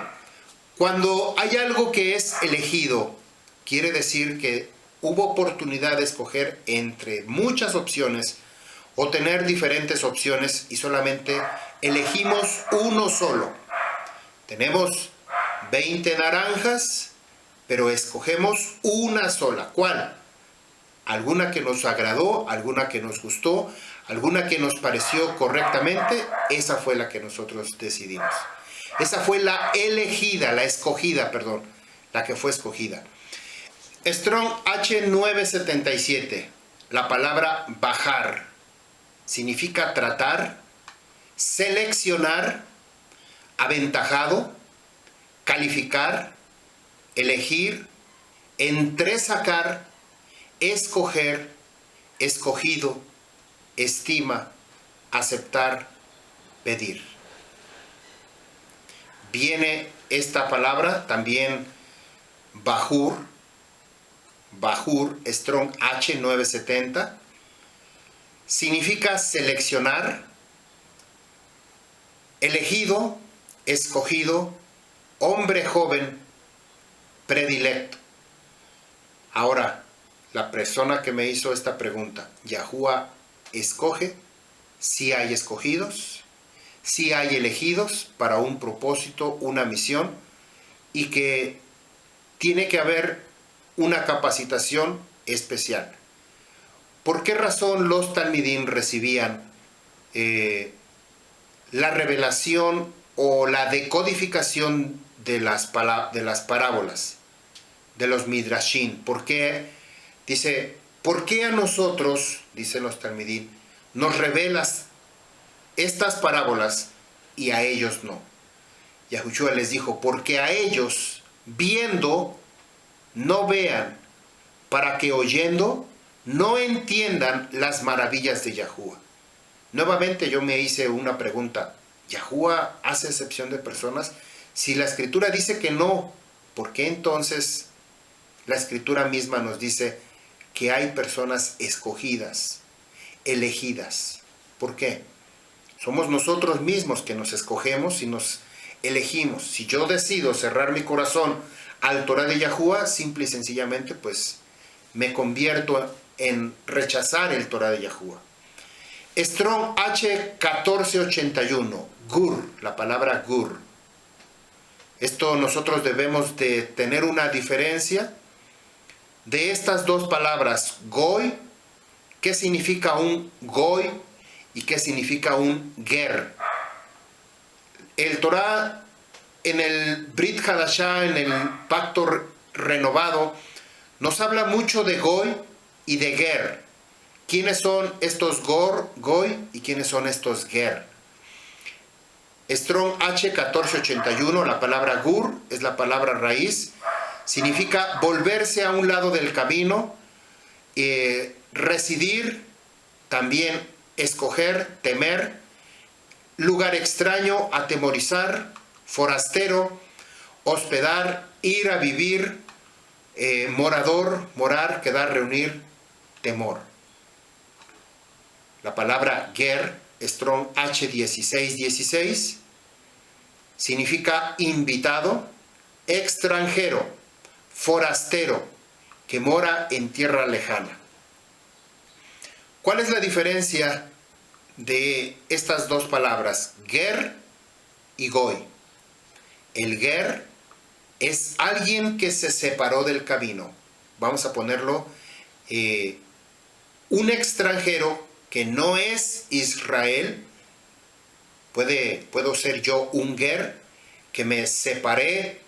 Cuando hay algo que es elegido, quiere decir que hubo oportunidad de escoger entre muchas opciones o tener diferentes opciones y solamente elegimos uno solo. Tenemos 20 naranjas, pero escogemos una sola. ¿Cuál? Alguna que nos agradó, alguna que nos gustó, alguna que nos pareció correctamente, esa fue la que nosotros decidimos. Esa fue la elegida, la escogida, perdón, la que fue escogida. Strong H977, la palabra bajar, significa tratar, seleccionar, aventajado, calificar, elegir, entresacar, escoger, escogido, estima, aceptar, pedir. Viene esta palabra también Bahur, Strong H970, significa seleccionar, elegido, escogido, hombre joven, predilecto. Ahora, la persona que me hizo esta pregunta, ¿Yahuwah escoge? ¿Sí hay escogidos? ¿Sí hay elegidos para un propósito, una misión? Y que tiene que haber una capacitación especial. ¿Por qué razón los talmidim recibían la revelación o la decodificación de las parábolas, de los midrashim? ¿Por qué? Dice, ¿por qué a nosotros, dicen los talmidim, nos revelas estas parábolas y a ellos no? Yahushua les dijo, porque a ellos, viendo, no vean, para que oyendo, no entiendan las maravillas de Yahuwah. Nuevamente yo me hice una pregunta, ¿Yahuwah hace excepción de personas? Si la Escritura dice que no, ¿por qué entonces la Escritura misma nos dice que hay personas escogidas, elegidas? ¿Por qué? Somos nosotros mismos que nos escogemos y nos elegimos. Si yo decido cerrar mi corazón al Torah de Yahuwah, simple y sencillamente, pues me convierto en rechazar el Torah de Yahuwah. Strong H1481, gur, la palabra gur. Esto nosotros debemos de tener una diferencia de estas dos palabras, goy, qué significa un goy y qué significa un ger. El Torah en el Brit Hadashah, en el pacto renovado, nos habla mucho de goy y de ger. ¿Quiénes son estos goy y quiénes son estos ger? Strong H1481, la palabra gur es la palabra raíz, significa volverse a un lado del camino, residir, también escoger, temer, lugar extraño, atemorizar, forastero, hospedar, ir a vivir, morador, morar, quedar, reunir, temor. La palabra ger, Strong H1616, significa invitado, extranjero, forastero, que mora en tierra lejana. ¿Cuál es la diferencia de estas dos palabras, ger y goy? El ger es alguien que se separó del camino. Vamos a ponerlo, un extranjero que no es Israel. Puedo ser yo un ger que me separé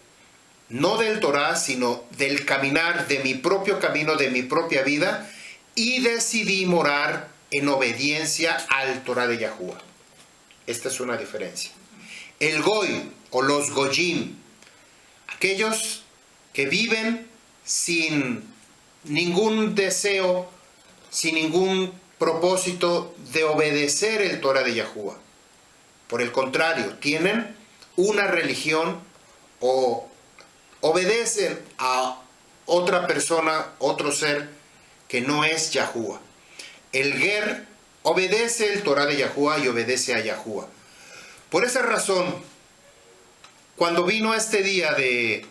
no del Torah, sino del caminar, de mi propio camino, de mi propia vida, y decidí morar en obediencia al Torah de Yahuwah. Esta es una diferencia. El goy o los goyim, aquellos que viven sin ningún deseo, sin ningún propósito de obedecer el Torah de Yahuwah. Por el contrario, tienen una religión o obedecen a otra persona, otro ser que no es Yahuwah. El ger obedece el Torah de Yahuwah y obedece a Yahuwah. Por esa razón, cuando vino este día de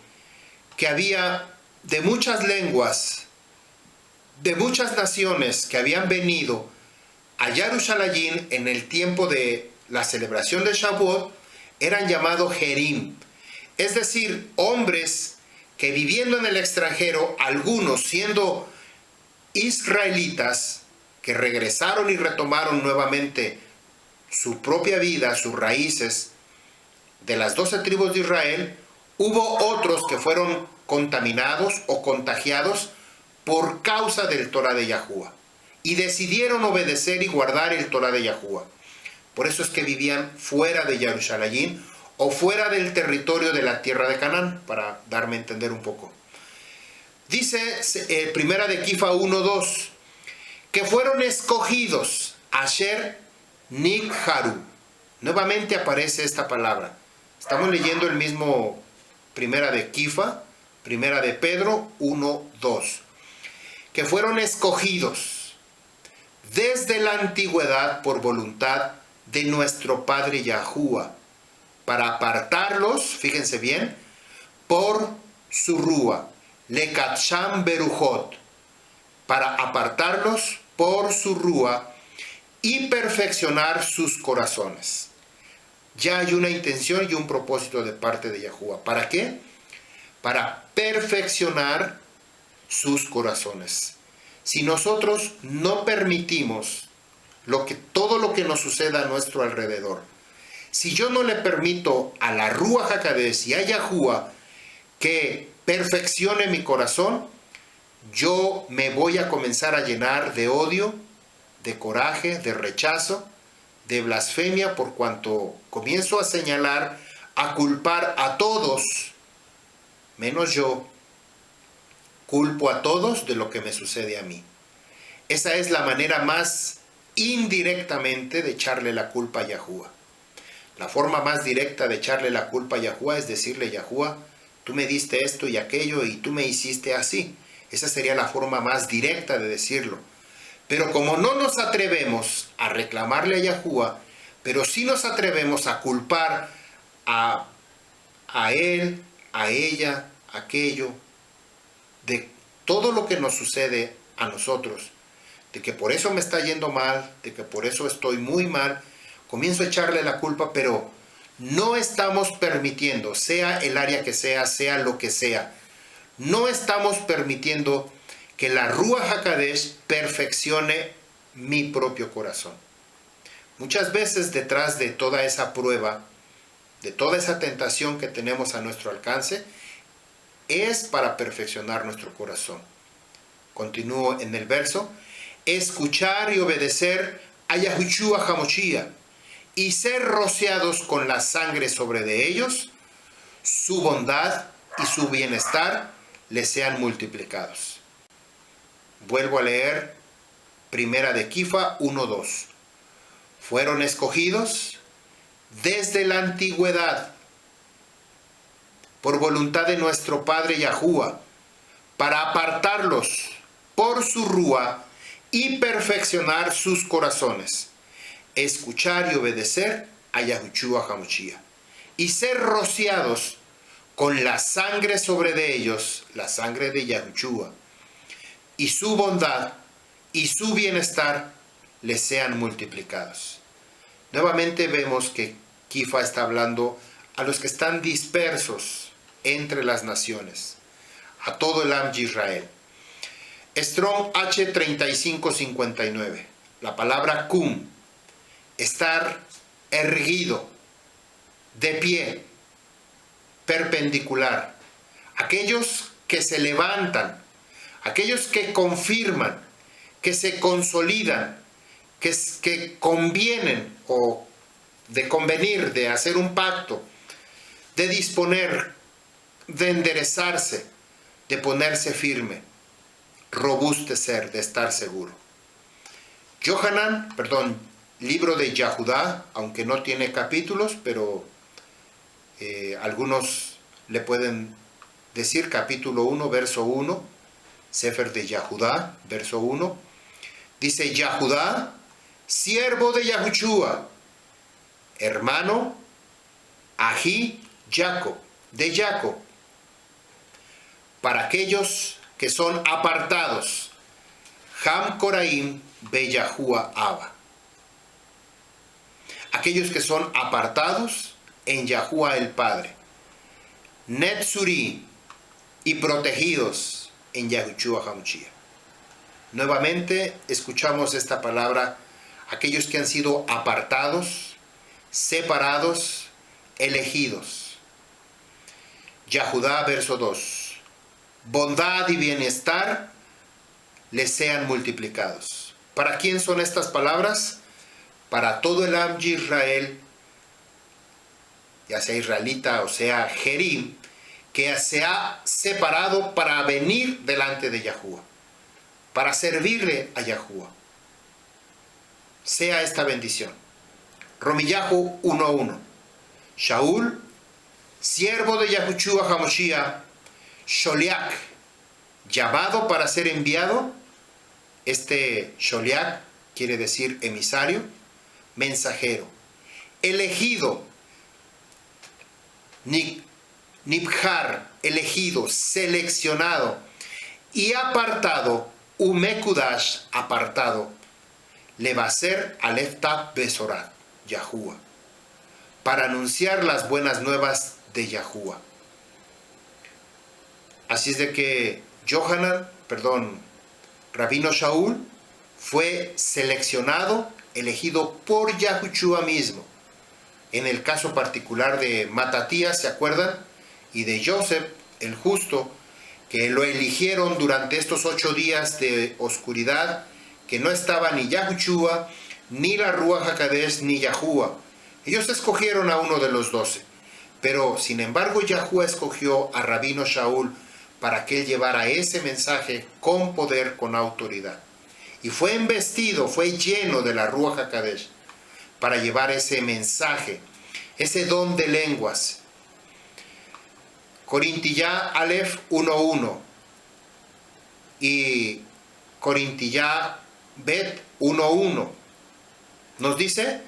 que había de muchas lenguas, de muchas naciones que habían venido a Jerusalén en el tiempo de la celebración de Shavuot, eran llamados Jerim, es decir, hombres que viviendo en el extranjero, algunos siendo israelitas, que regresaron y retomaron nuevamente su propia vida, sus raíces, de las 12 tribus de Israel, hubo otros que fueron contaminados o contagiados por causa del Torah de Yahuwah y decidieron obedecer y guardar el Torah de Yahuwah. Por eso es que vivían fuera de Jerusalén o fuera del territorio de la tierra de Canaán, para darme a entender un poco. Dice primera de Kifa 1:2, que fueron escogidos, Asher Nikharu. Nuevamente aparece esta palabra. Estamos leyendo el mismo primera de Kifa, primera de Pedro 1:2. Que fueron escogidos desde la antigüedad por voluntad de nuestro Padre Yahuwah, para apartarlos, fíjense bien, por su rúa, lekatsham berujot, para apartarlos por su rúa y perfeccionar sus corazones. Ya hay una intención y un propósito de parte de Yahuwah. ¿Para qué? Para perfeccionar sus corazones. Si nosotros no permitimos todo lo que nos suceda a nuestro alrededor, si yo no le permito a la Ruach HaKodesh y a Yahuwah que perfeccione mi corazón, yo me voy a comenzar a llenar de odio, de coraje, de rechazo, de blasfemia, por cuanto comienzo a señalar, a culpar a todos, menos yo. Culpo a todos de lo que me sucede a mí. Esa es la manera más indirectamente de echarle la culpa a Yahuwah. La forma más directa de echarle la culpa a Yahuwah es decirle: Yahuwah, tú me diste esto y aquello y tú me hiciste así. Esa sería la forma más directa de decirlo. Pero como no nos atrevemos a reclamarle a Yahuwah, pero sí nos atrevemos a culpar a él, a ella, aquello, de todo lo que nos sucede a nosotros, de que por eso me está yendo mal, de que por eso estoy muy mal, comienzo a echarle la culpa, pero no estamos permitiendo, sea el área que sea lo que sea, no estamos permitiendo que la Ruach HaKodesh perfeccione mi propio corazón. Muchas veces detrás de toda esa prueba, de toda esa tentación que tenemos a nuestro alcance, es para perfeccionar nuestro corazón. Continúo en el verso: escuchar y obedecer a Yahushua HaMashiach y ser rociados con la sangre sobre de ellos, su bondad y su bienestar les sean multiplicados. Vuelvo a leer Primera de Quifa 1:2. Fueron escogidos desde la antigüedad por voluntad de nuestro Padre Yahuwah, para apartarlos por su Rúa y perfeccionar sus corazones, escuchar y obedecer a Yahushua HaMashiach, y ser rociados con la sangre sobre de ellos, la sangre de Yahushua, y su bondad y su bienestar les sean multiplicados. Nuevamente vemos que Quifa está hablando a los que están dispersos entre las naciones, a todo el Am de Israel. Strong H3559, la palabra kum, estar erguido, de pie, perpendicular. Aquellos que se levantan, aquellos que confirman, que se consolidan, que convienen, o de convenir, de hacer un pacto, de disponer, de enderezarse, de ponerse firme, robustecer, de estar seguro. Libro de Yahudá, aunque no tiene capítulos, pero algunos le pueden decir capítulo 1, verso 1, Sefer de Yahudá, verso 1, dice: Yahudá, siervo de Yahushua, hermano, Ají, Jacob, de Jacob, para aquellos que son apartados, Ham Koraim be Yahuwah Abba, aquellos que son apartados en Yahuwah el Padre, Netzuri, y protegidos en Yahushua HaMashiach. Nuevamente escuchamos esta palabra: aquellos que han sido apartados, separados, elegidos. Yahudá, verso 2. Bondad y bienestar les sean multiplicados. ¿Para quién son estas palabras? Para todo el Am de Israel, ya sea israelita o sea Jerim, que se ha separado para venir delante de Yahuwah, para servirle a Yahuwah. Sea esta bendición. Romillahu 1:1. Shaul, siervo de Yahushua HaMashiach, Sholiach, llamado para ser enviado. Este Sholiach quiere decir emisario, mensajero. Elegido, Nibhar, elegido, seleccionado, y apartado, Umekudash, apartado, le va a ser Alefta Besorat, Yahuwah, para anunciar las buenas nuevas de Yahuwah. Así es de que Rabino Shaul fue seleccionado, elegido por Yahushua mismo. En el caso particular de Matatías, ¿se acuerdan? Y de Joseph, el justo, que lo eligieron durante estos 8 días de oscuridad, que no estaba ni Yahushua, ni la Ruach HaKodesh, ni Yahuwah. Ellos escogieron a uno de los 12. Pero, sin embargo, Yahuwah escogió a Rabino Shaul para que él llevara ese mensaje con poder, con autoridad. Y fue investido, fue lleno de la Ruach HaKodesh para llevar ese mensaje, ese don de lenguas. Corintillá Aleph 1:1 y Corintillá Bet 1:1 nos dice,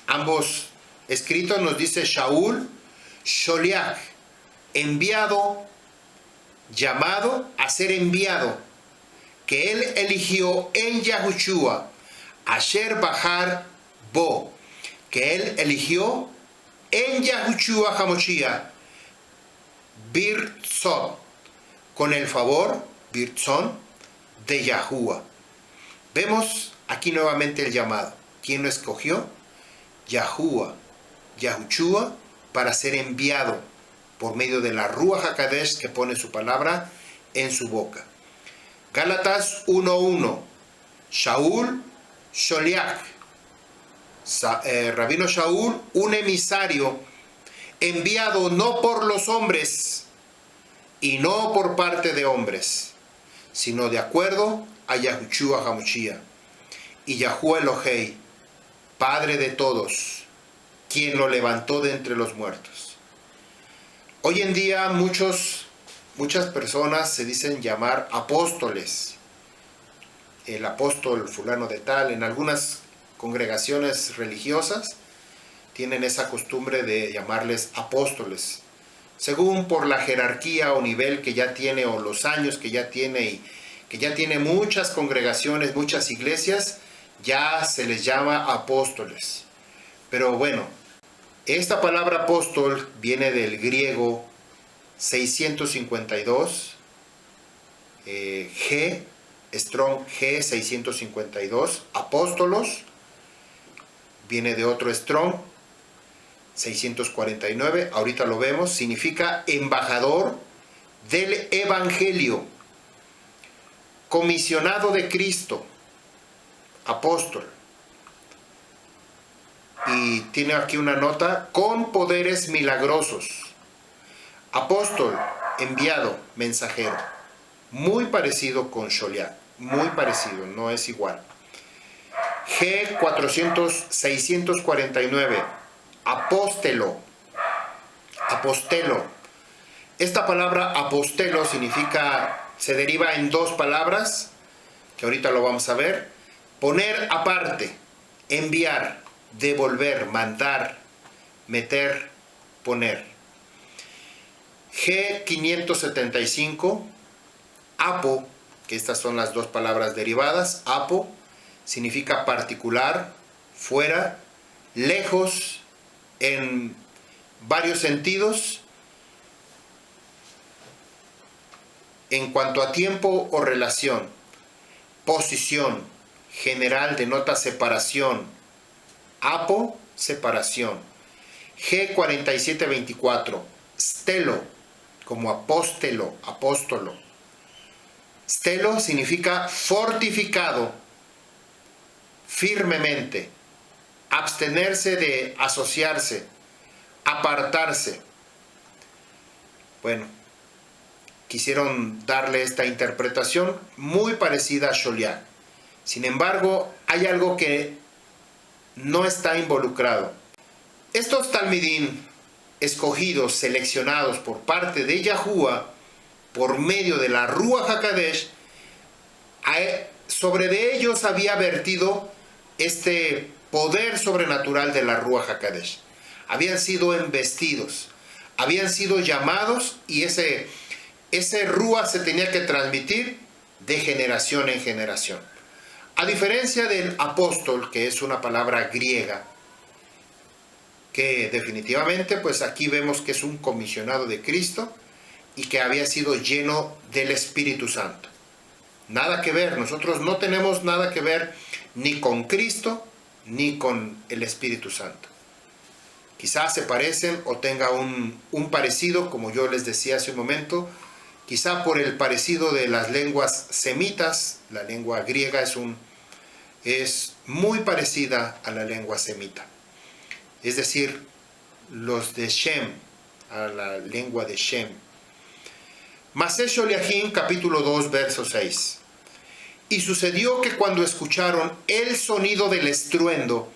ambos escritos nos dice Shaul, Sholiach, enviado, llamado a ser enviado, que él eligió en Yahushua, Asher Bahar Bo, que él eligió en Yahushua Hamashiach, Birtzon, con el favor, Birtzon, de Yahuwah. Vemos aquí nuevamente el llamado. ¿Quién lo escogió? Yahuwah, Yahushua, para ser enviado por medio de la Ruach HaKadosh que pone su palabra en su boca. Gálatas 1:1. Shaul Sholiach. Rabino Shaul, un emisario enviado no por los hombres y no por parte de hombres, sino de acuerdo a Yahushua Hamashiach y Yahuwah Elohei, Padre de todos, quien lo levantó de entre los muertos. Hoy en día muchas personas se dicen llamar apóstoles. El apóstol fulano de tal, en algunas congregaciones religiosas tienen esa costumbre de llamarles apóstoles, según por la jerarquía o nivel que ya tiene o los años que ya tiene y que ya tiene muchas congregaciones, muchas iglesias, ya se les llama apóstoles. Pero bueno, esta palabra apóstol viene del griego 652, Strong G 652, apóstolos, viene de otro Strong 649, ahorita lo vemos, significa embajador del Evangelio, comisionado de Cristo, apóstol. Y tiene aquí una nota, con poderes milagrosos. Apóstol, enviado, mensajero. Muy parecido con Sholiach, muy parecido, no es igual. G 649, apóstelo, apostelo. Esta palabra apostelo se deriva en dos palabras, que ahorita lo vamos a ver. Poner aparte, enviar, devolver, mandar, meter, poner. G 575, apo, que estas son las dos palabras derivadas. Apo significa particular, fuera, lejos, en varios sentidos, en cuanto a tiempo o relación. Posición, general, denota separación. Apo, separación. G 4724, stelo, como apóstelo, apóstolo. Stelo significa fortificado, firmemente, abstenerse de asociarse, apartarse. Bueno, quisieron darle esta interpretación muy parecida a Sholiach. Sin embargo, hay algo que no está involucrado. Estos talmidim escogidos, seleccionados por parte de Yahuwah, por medio de la Ruach HaKadosh, sobre de ellos había vertido este poder sobrenatural de la Ruach HaKadosh. Habían sido embestidos, habían sido llamados, y ese Ruach se tenía que transmitir de generación en generación. A diferencia del apóstol, que es una palabra griega, que definitivamente pues aquí vemos que es un comisionado de Cristo y que había sido lleno del Espíritu Santo. Nada que ver, nosotros no tenemos nada que ver ni con Cristo ni con el Espíritu Santo. Quizás se parecen o tenga un parecido, como yo les decía hace un momento, quizá por el parecido de las lenguas semitas. La lengua griega es muy parecida a la lengua semita. Es decir, los de Shem, a la lengua de Shem. Masé Sholiachim, capítulo 2, verso 6. Y sucedió que cuando escucharon el sonido del estruendo,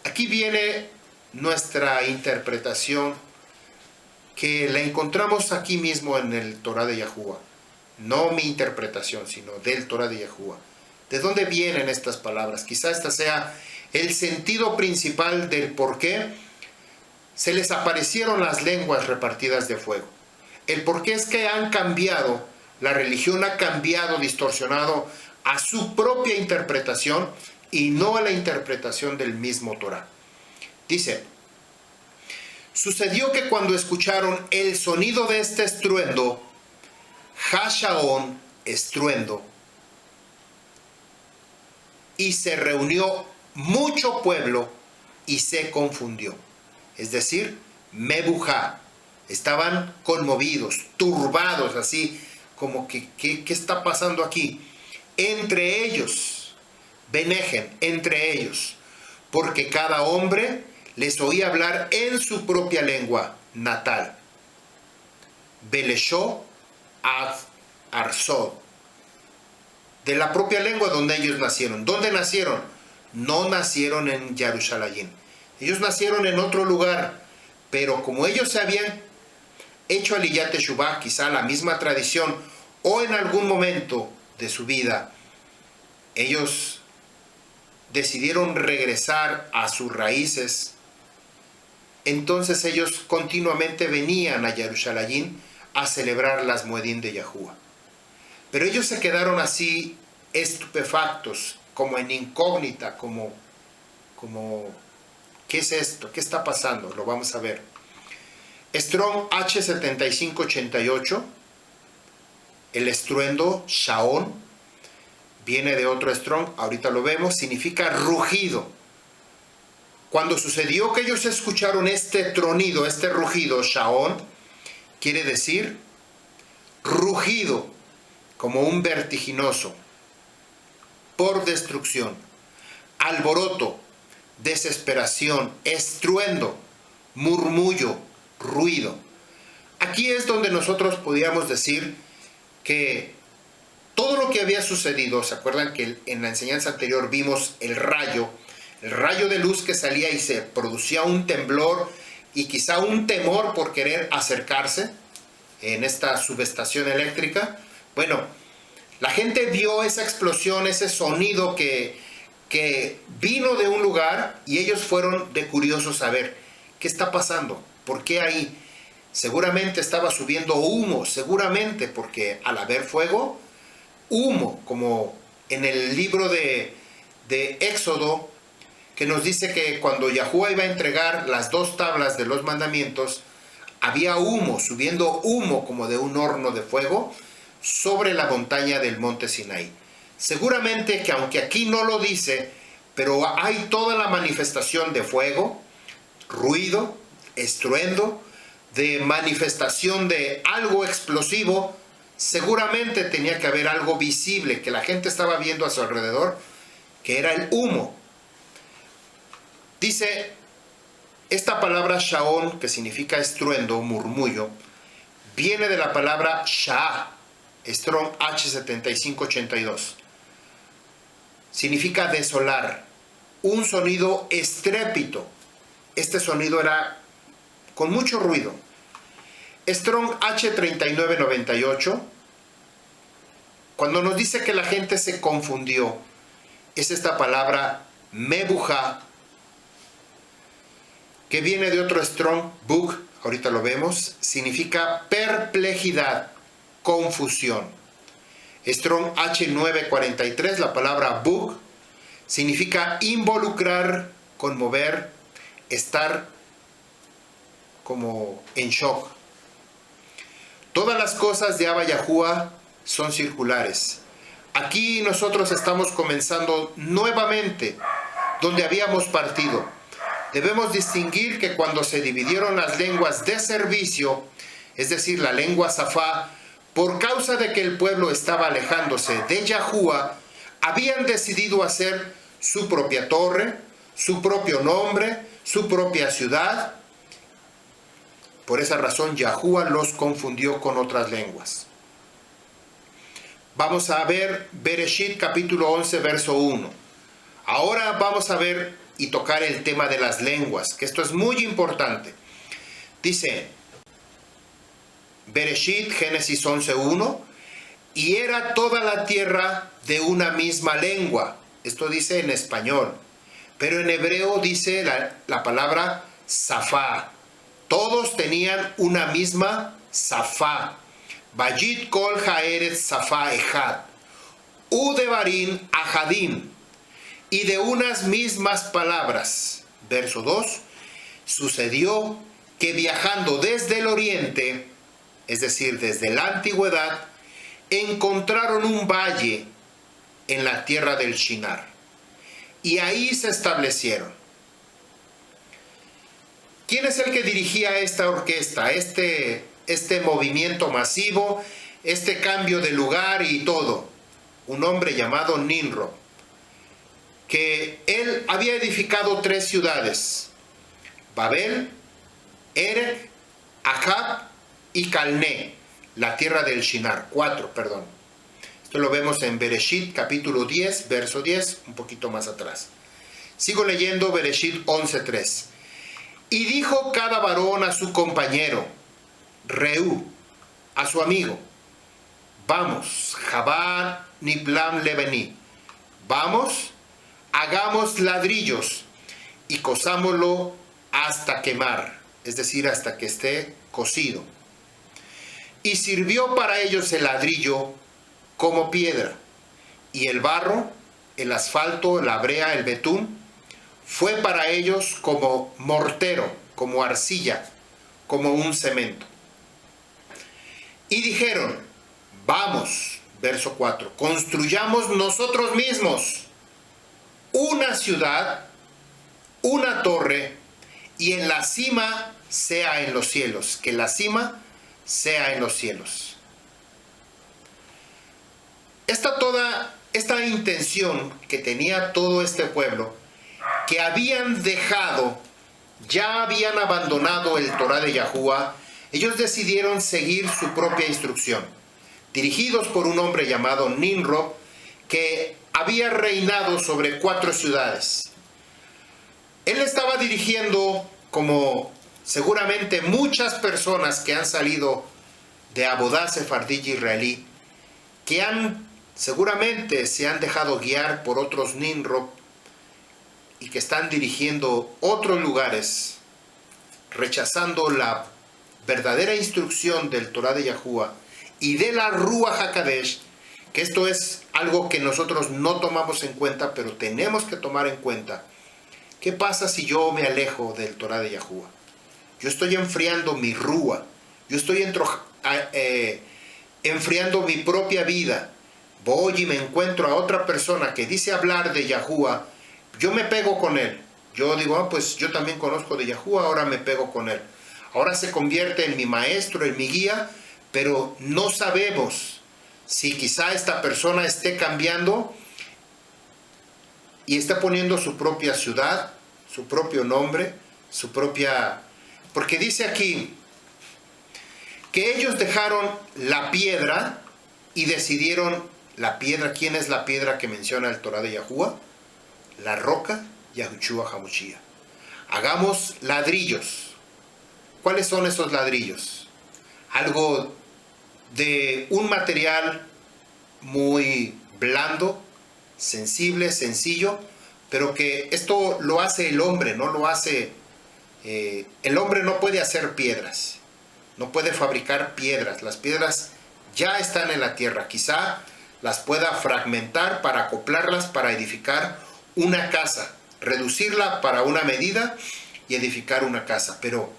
aquí viene nuestra interpretación, que la encontramos aquí mismo en el Torah de Yahuwah. No mi interpretación, sino del Torah de Yahuwah. ¿De dónde vienen estas palabras? Quizá esta sea el sentido principal del por qué se les aparecieron las lenguas repartidas de fuego. El por qué es que han cambiado la religión ha cambiado, distorsionado a su propia interpretación y no a la interpretación del mismo Torah. Dice, sucedió que cuando escucharon el sonido de este estruendo, Hashaón, estruendo, y se reunió mucho pueblo y se confundió. Es decir, Mebujá, estaban conmovidos, turbados, así como que, ¿qué está pasando aquí? Entre ellos, Benejen, entre ellos, porque cada hombre les oía hablar en su propia lengua natal. Beleshó ad Arsod, de la propia lengua donde ellos nacieron. ¿Dónde nacieron? No nacieron en Jerusalén. Ellos nacieron en otro lugar, pero como ellos se habían hecho Aliyat Teshuvah, quizá la misma tradición, o en algún momento de su vida, ellos decidieron regresar a sus raíces. Entonces ellos continuamente venían a Jerusalén a celebrar las Moedim de Yahuwah. Pero ellos se quedaron así estupefactos, como en incógnita, como ¿qué es esto? ¿Qué está pasando? Lo vamos a ver. Strong H7588, el estruendo, Shaón, viene de otro Strong, ahorita lo vemos, significa rugido. Cuando sucedió que ellos escucharon este tronido, este rugido, Shaón, quiere decir rugido, como un vertiginoso, por destrucción, alboroto, desesperación, estruendo, murmullo, ruido. Aquí es donde nosotros podíamos decir que todo lo que había sucedido, ¿se acuerdan que en la enseñanza anterior vimos el rayo de luz que salía y se producía un temblor y quizá un temor por querer acercarse en esta subestación eléctrica? Bueno, la gente vio esa explosión, ese sonido que vino de un lugar y ellos fueron de curiosos a ver qué está pasando, por qué ahí. Seguramente estaba subiendo humo, seguramente, porque al haber fuego, humo, como en el libro de Éxodo, que nos dice que cuando Yahuwah iba a entregar las 2 tablas de los mandamientos, había humo, subiendo humo como de un horno de fuego sobre la montaña del monte Sinaí. Seguramente que aunque aquí no lo dice, pero hay toda la manifestación de fuego, ruido, estruendo, de manifestación de algo explosivo. Seguramente tenía que haber algo visible que la gente estaba viendo a su alrededor, que era el humo. Dice, esta palabra Shaón, que significa estruendo, murmullo, viene de la palabra Shah, Strong H7582. Significa desolar, un sonido estrépito. Este sonido era con mucho ruido. Strong H3998, cuando nos dice que la gente se confundió, es esta palabra Mebujá, que viene de otro Strong Book, ahorita lo vemos, significa perplejidad, confusión. Strong H943, la palabra Book, significa involucrar, conmover, estar como en shock. Todas las cosas de Abba Yahuwah son circulares. Aquí nosotros estamos comenzando nuevamente donde habíamos partido. Debemos distinguir que cuando se dividieron las lenguas de servicio, es decir, la lengua Safá, por causa de que el pueblo estaba alejándose de Yahuwah, habían decidido hacer su propia torre, su propio nombre, su propia ciudad. Por esa razón Yahuwah los confundió con otras lenguas. Vamos a ver Bereshit capítulo 11 verso 1. Ahora vamos a ver y tocar el tema de las lenguas, que esto es muy importante. Dice Bereshit, Génesis 11:1, y era toda la tierra de una misma lengua. Esto dice en español, pero en hebreo dice la palabra Safá. Todos tenían una misma Safá, Vayit kol haeretz safa ejad, udevarim ahadim, y de unas mismas palabras. Verso 2. Sucedió que viajando desde el oriente, es decir, desde la antigüedad, encontraron un valle en la tierra del Shinar, y ahí se establecieron. ¿Quién es el que dirigía esta orquesta, este movimiento masivo, este cambio de lugar y todo? Un hombre llamado Nimrod, que él había edificado 3 ciudades: Babel, Erech, Ahab y Calné, la tierra del Shinar. 4, perdón. Esto lo vemos en Bereshit capítulo 10, verso 10, un poquito más atrás. Sigo leyendo Bereshit 11:3. Y dijo cada varón a su compañero, Reú, a su amigo: vamos, Jabal Niblam Levení, vamos, hagamos ladrillos y cosámoslo hasta quemar, es decir, hasta que esté cocido. Y sirvió para ellos el ladrillo como piedra, y el barro, el asfalto, la brea, el betún, fue para ellos como mortero, como arcilla, como un cemento. Y dijeron, vamos, verso 4, construyamos nosotros mismos una ciudad, una torre, y en la cima sea en los cielos, que la cima sea en los cielos. Esta intención que tenía todo este pueblo, que habían dejado, ya habían abandonado el Torah de Yahuwah, ellos decidieron seguir su propia instrucción, dirigidos por un hombre llamado Nimrod, que había reinado sobre 4 ciudades. Él estaba dirigiendo, como seguramente muchas personas que han salido de Abodá Sefardí israelí, que seguramente se han dejado guiar por otros Nimrod y que están dirigiendo otros lugares, rechazando la verdadera instrucción del Torah de Yahuwah y de la Ruach HaKadosh, que esto es algo que nosotros no tomamos en cuenta, pero tenemos que tomar en cuenta. ¿Qué pasa si yo me alejo del Torah de Yahuwah? Yo estoy enfriando mi Ruach, yo estoy enfriando mi propia vida. Voy y me encuentro a otra persona que dice hablar de Yahuwah, yo me pego con él. Yo digo, pues yo también conozco de Yahuwah, ahora me pego con él. Ahora se convierte en mi maestro, en mi guía, pero no sabemos si quizá esta persona esté cambiando y está poniendo su propia ciudad, su propio nombre, su propia... Porque dice aquí que ellos dejaron la piedra y decidieron la piedra. ¿Quién es la piedra que menciona el Torah de Yahuwah? La roca, Yahushua HaMashiach. Hagamos ladrillos. ¿Cuáles son esos ladrillos? Algo de un material muy blando, sensible, sencillo, pero que esto lo hace el hombre, no lo hace... el hombre no puede hacer piedras, no puede fabricar piedras. Las piedras ya están en la tierra. Quizá las pueda fragmentar para acoplarlas, para edificar una casa, reducirla para una medida y edificar una casa. Pero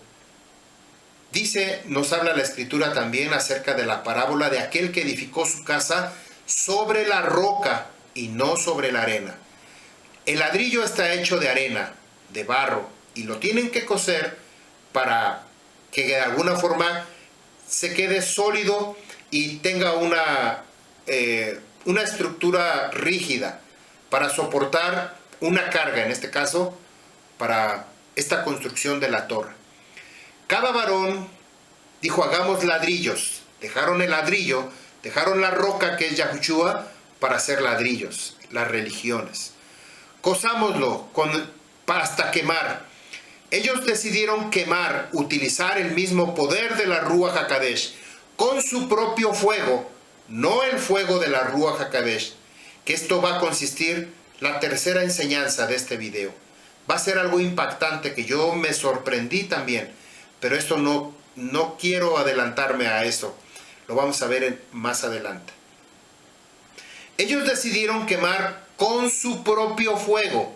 nos habla la Escritura también acerca de la parábola de aquel que edificó su casa sobre la roca y no sobre la arena. El ladrillo está hecho de arena, de barro, y lo tienen que cocer para que de alguna forma se quede sólido y tenga una estructura rígida para soportar una carga, en este caso, para esta construcción de la torre. Cada varón dijo, hagamos ladrillos. Dejaron el ladrillo, dejaron la roca que es Yahushua para hacer ladrillos, las religiones. Cosámoslo hasta quemar. Ellos decidieron quemar, utilizar el mismo poder de la Ruach HaKadosh con su propio fuego, no el fuego de la Ruach HaKadosh, que esto va a consistir la tercera enseñanza de este video. Va a ser algo impactante que yo me sorprendí también, pero esto no quiero adelantarme a eso. Lo vamos a ver más adelante. Ellos decidieron quemar con su propio fuego,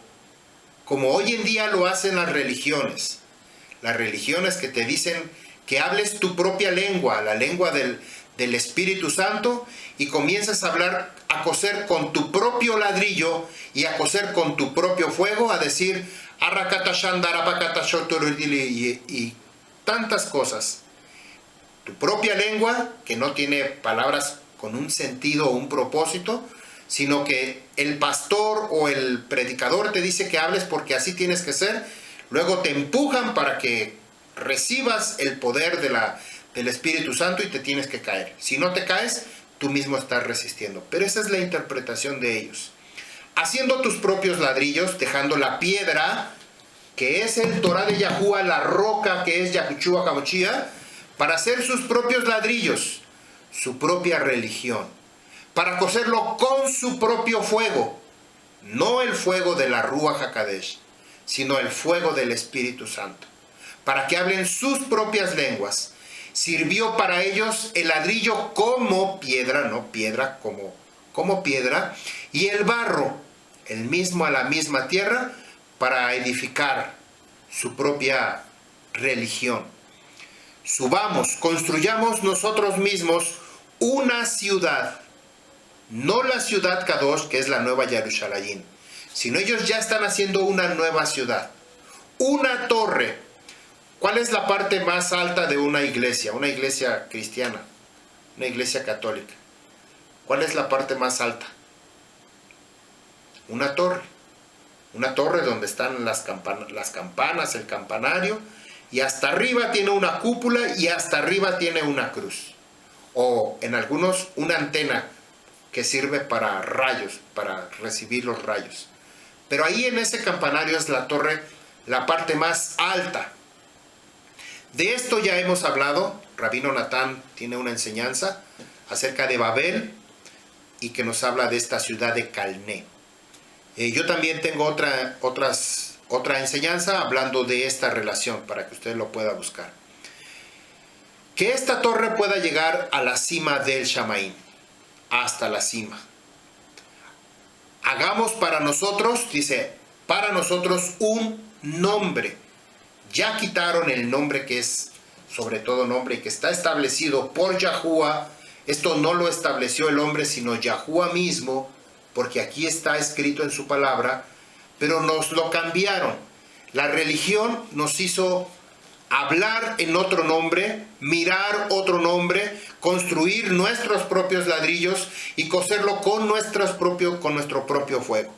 como hoy en día lo hacen las religiones. Las religiones que te dicen que hables tu propia lengua, la lengua del Espíritu Santo, y comienzas a hablar, a coser con tu propio ladrillo y a coser con tu propio fuego, a decir y tantas cosas. Tu propia lengua, que no tiene palabras con un sentido o un propósito, sino que el pastor o el predicador te dice que hables porque así tienes que ser. Luego te empujan para que recibas el poder del Espíritu Santo y te tienes que caer. Si no te caes, tú mismo estás resistiendo. Pero esa es la interpretación de ellos. Haciendo tus propios ladrillos, dejando la piedra, que es el Torah de Yahuwah, la roca que es Yahushua HaMashiach, para hacer sus propios ladrillos, su propia religión, para coserlo con su propio fuego, no el fuego de la Ruach HaKadosh, sino el fuego del Espíritu Santo, para que hablen sus propias lenguas. Sirvió para ellos el ladrillo como piedra, no piedra como piedra, y el barro, el mismo a la misma tierra, para edificar su propia religión. Subamos, construyamos nosotros mismos una ciudad, no la ciudad Kadosh, que es la nueva Jerusalén, sino ellos ya están haciendo una nueva ciudad, una torre. ¿Cuál es la parte más alta de una iglesia cristiana, una iglesia católica? ¿Cuál es la parte más alta? Una torre donde están las campanas, el campanario, y hasta arriba tiene una cúpula y hasta arriba tiene una cruz, o en algunos una antena que sirve para rayos, para recibir los rayos. Pero ahí en ese campanario es la torre, la parte más alta. De esto ya hemos hablado. Rabino Natán tiene una enseñanza acerca de Babel y que nos habla de esta ciudad de Calné. Yo también tengo otra enseñanza hablando de esta relación para que usted lo pueda buscar. Que esta torre pueda llegar a la cima del Shamaín, hasta la cima. Hagamos para nosotros, dice, para nosotros un nombre. Ya quitaron el nombre que es sobre todo nombre y que está establecido por Yahuwah. Esto no lo estableció el hombre, sino Yahuwah mismo, porque aquí está escrito en su palabra, pero nos lo cambiaron. La religión nos hizo hablar en otro nombre, mirar otro nombre, construir nuestros propios ladrillos y coserlo con nuestro propio fuego.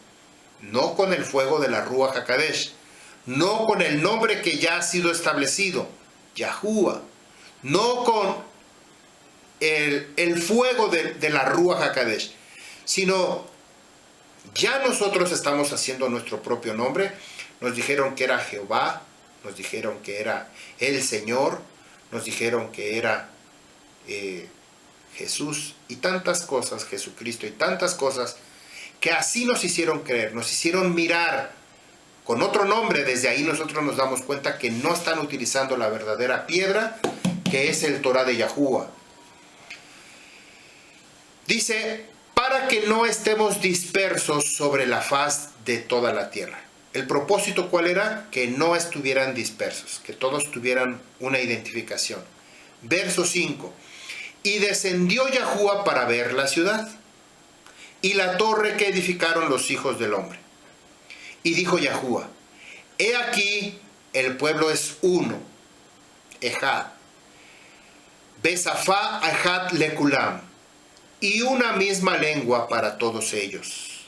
No con el fuego de la Ruach HaKadosh, no con el nombre que ya ha sido establecido, Yahuwah, no con el fuego de la Ruach HaKadosh, sino ya nosotros estamos haciendo nuestro propio nombre. Nos dijeron que era Jehová, nos dijeron que era el Señor, nos dijeron que era Jesús y tantas cosas, Jesucristo y tantas cosas, que así nos hicieron creer, nos hicieron mirar con otro nombre. Desde ahí nosotros nos damos cuenta que no están utilizando la verdadera piedra, que es el Torah de Yahuwah. Dice, para que no estemos dispersos sobre la faz de toda la tierra. ¿El propósito cuál era? Que no estuvieran dispersos, que todos tuvieran una identificación. Verso 5. Y descendió Yahuwah para ver la ciudad y la torre que edificaron los hijos del hombre. Y dijo Yahuwah, he aquí el pueblo es uno, Ejad, Besafá Ejad Lekulam, y una misma lengua para todos ellos.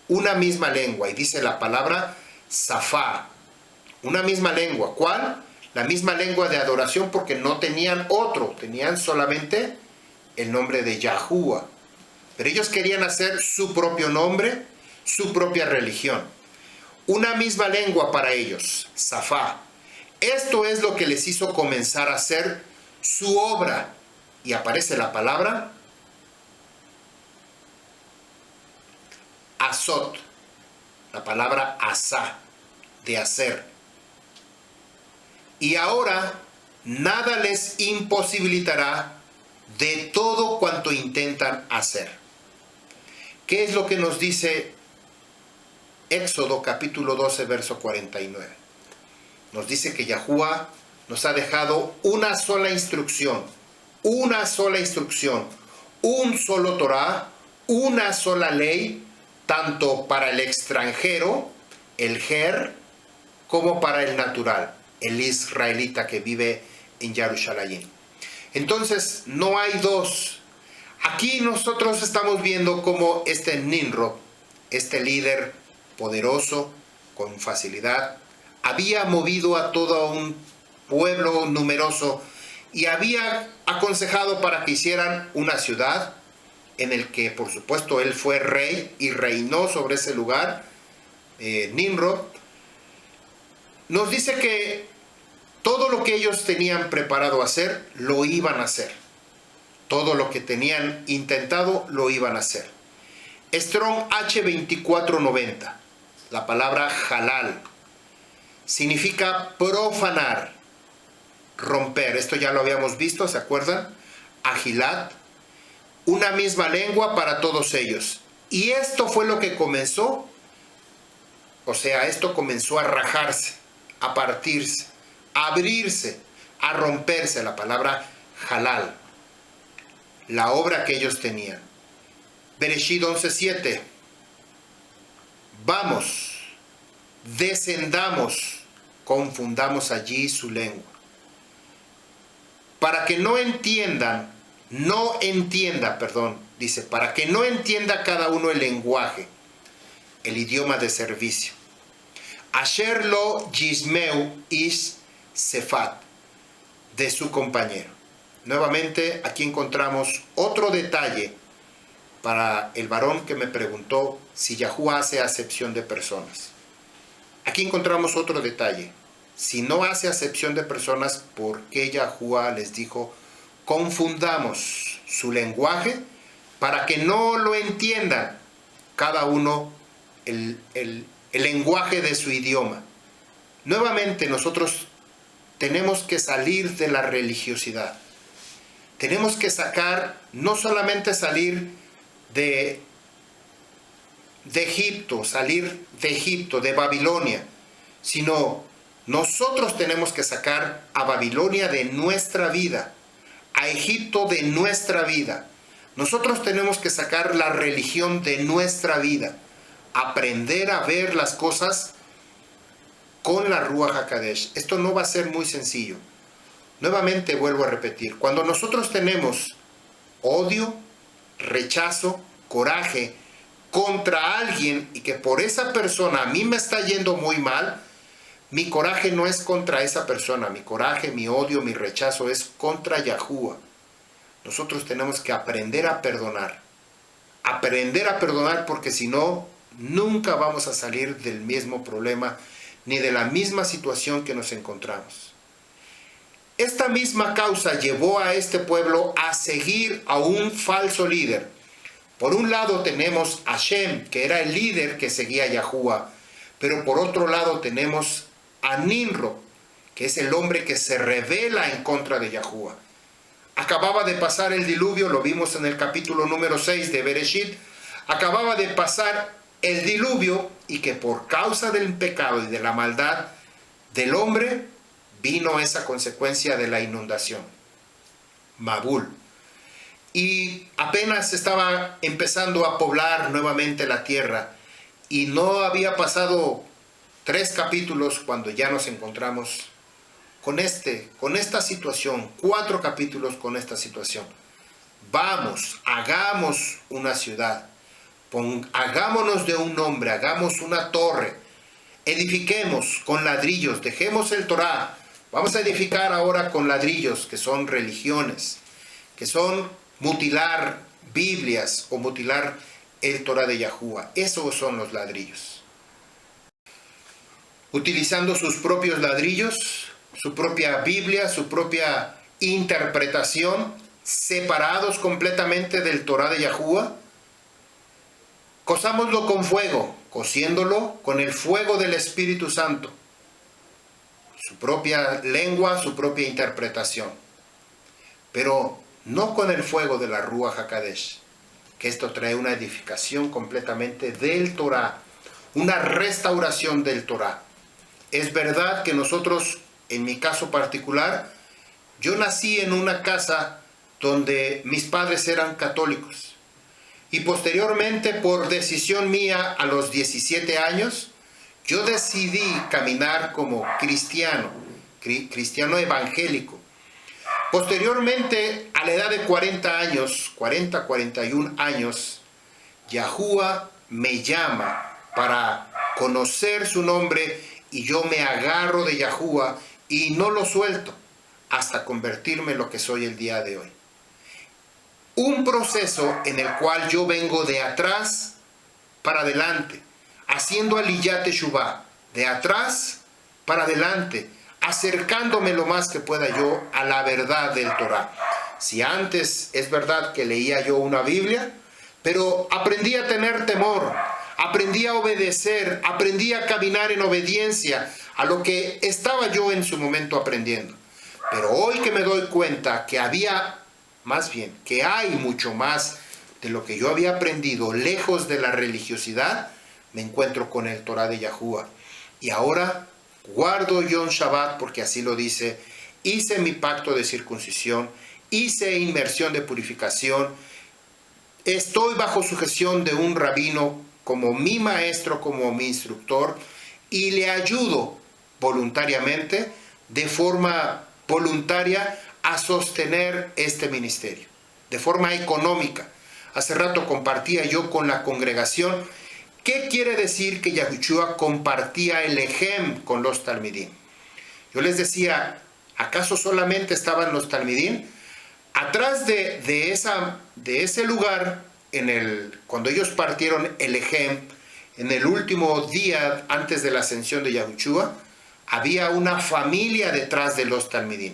Una misma lengua, y dice la palabra Safá, una misma lengua. ¿Cuál? La misma lengua de adoración, porque no tenían otro, tenían solamente el nombre de Yahuwah. Pero ellos querían hacer su propio nombre, su propia religión. Una misma lengua para ellos, Safá. Esto es lo que les hizo comenzar a hacer su obra. Y aparece la palabra Azot, la palabra asá, de hacer. Y ahora nada les imposibilitará de todo cuanto intentan hacer. ¿Qué es lo que nos dice Éxodo capítulo 12, verso 49? Nos dice que Yahuwah nos ha dejado una sola instrucción, un solo Torah, una sola ley, tanto para el extranjero, el ger, como para el natural, el israelita que vive en Jerusalén. Entonces, no hay dos. Aquí nosotros estamos viendo cómo este Nimrod, este líder poderoso, con facilidad, había movido a todo un pueblo numeroso y había aconsejado para que hicieran una ciudad en el que, por supuesto, él fue rey y reinó sobre ese lugar, Nimrod. Nos dice que todo lo que ellos tenían preparado hacer, lo iban a hacer. Todo lo que tenían intentado, lo iban a hacer. Strong H2490, la palabra halal, significa profanar, romper. Esto ya lo habíamos visto, ¿se acuerdan? Agilat, una misma lengua para todos ellos. Y esto fue lo que comenzó, o sea, esto comenzó a rajarse, a partirse, a abrirse, a romperse, la palabra halal, la obra que ellos tenían. Bereshit 11:7. Vamos, descendamos, confundamos allí su lengua. Para que no entienda, dice, para que no entienda cada uno el lenguaje, el idioma de servicio. Asher lo yismeu ish sefat, de su compañero. Nuevamente aquí encontramos otro detalle para el varón que me preguntó si Yahuwah hace acepción de personas. Aquí encontramos otro detalle. Si no hace acepción de personas, ¿por qué Yahuwah les dijo, confundamos su lenguaje para que no lo entiendan cada uno el lenguaje de su idioma? Nuevamente nosotros tenemos que salir de la religiosidad. Tenemos que no solamente salir de Egipto, de Babilonia, sino nosotros tenemos que sacar a Babilonia de nuestra vida, a Egipto de nuestra vida. Nosotros tenemos que sacar la religión de nuestra vida, aprender a ver las cosas con la Ruach HaKodesh. Esto no va a ser muy sencillo. Nuevamente vuelvo a repetir, cuando nosotros tenemos odio, rechazo, coraje contra alguien y que por esa persona a mí me está yendo muy mal, mi coraje no es contra esa persona, mi coraje, mi odio, mi rechazo es contra Yahuwah. Nosotros tenemos que aprender a perdonar porque si no, nunca vamos a salir del mismo problema ni de la misma situación que nos encontramos. Esta misma causa llevó a este pueblo a seguir a un falso líder. Por un lado tenemos a Shem, que era el líder que seguía a Yahuwah, pero por otro lado tenemos a Nimrod, que es el hombre que se rebela en contra de Yahuwah. Acababa de pasar el diluvio, lo vimos en el capítulo número 6 de Bereshit, acababa de pasar el diluvio y que por causa del pecado y de la maldad del hombre, vino esa consecuencia de la inundación, Mabul. Y apenas estaba empezando a poblar nuevamente la tierra y no había pasado 3 capítulos cuando ya nos encontramos con esta situación, 4 capítulos con esta situación. Vamos, hagamos una ciudad, hagámonos de un nombre, hagamos una torre, edifiquemos con ladrillos, dejemos el Torah, vamos a edificar ahora con ladrillos, que son religiones, que son mutilar Biblias o mutilar el Torah de Yahuwah. Esos son los ladrillos. Utilizando sus propios ladrillos, su propia Biblia, su propia interpretación, separados completamente del Torah de Yahuwah, cozámoslo con fuego, cociéndolo con el fuego del Espíritu Santo. Su propia lengua, su propia interpretación. Pero no con el fuego de la Ruach HaKodesh, que esto trae una edificación completamente del Torah, una restauración del Torah. Es verdad que nosotros, en mi caso particular, yo nací en una casa donde mis padres eran católicos. Y posteriormente, por decisión mía, a los 17 años, yo decidí caminar como cristiano, cristiano evangélico. Posteriormente, a la edad de 41 años, Yahuwah me llama para conocer su nombre y yo me agarro de Yahuwah y no lo suelto hasta convertirme en lo que soy el día de hoy. Un proceso en el cual yo vengo de atrás para adelante, haciendo aliyat teshuvah, de atrás para adelante, acercándome lo más que pueda yo a la verdad del Torah. Si antes es verdad que leía yo una Biblia, pero aprendí a tener temor, aprendí a obedecer, aprendí a caminar en obediencia a lo que estaba yo en su momento aprendiendo. Pero hoy que me doy cuenta que que hay mucho más de lo que yo había aprendido lejos de la religiosidad, me encuentro con el Torah de Yahuwah. Y ahora guardo Yom Shabbat porque así lo dice, hice mi pacto de circuncisión, hice inmersión de purificación, estoy bajo sujeción de un rabino como mi maestro, como mi instructor, y le ayudo voluntariamente, de forma voluntaria, a sostener este ministerio, de forma económica. Hace rato compartía yo con la congregación, ¿qué quiere decir que Yahushua compartía el ejem con los talmidim? Yo les decía, ¿acaso solamente estaban los talmidim? Atrás de ese lugar, cuando ellos partieron el ejem, en el último día antes de la ascensión de Yahushua, había una familia detrás de los talmidim.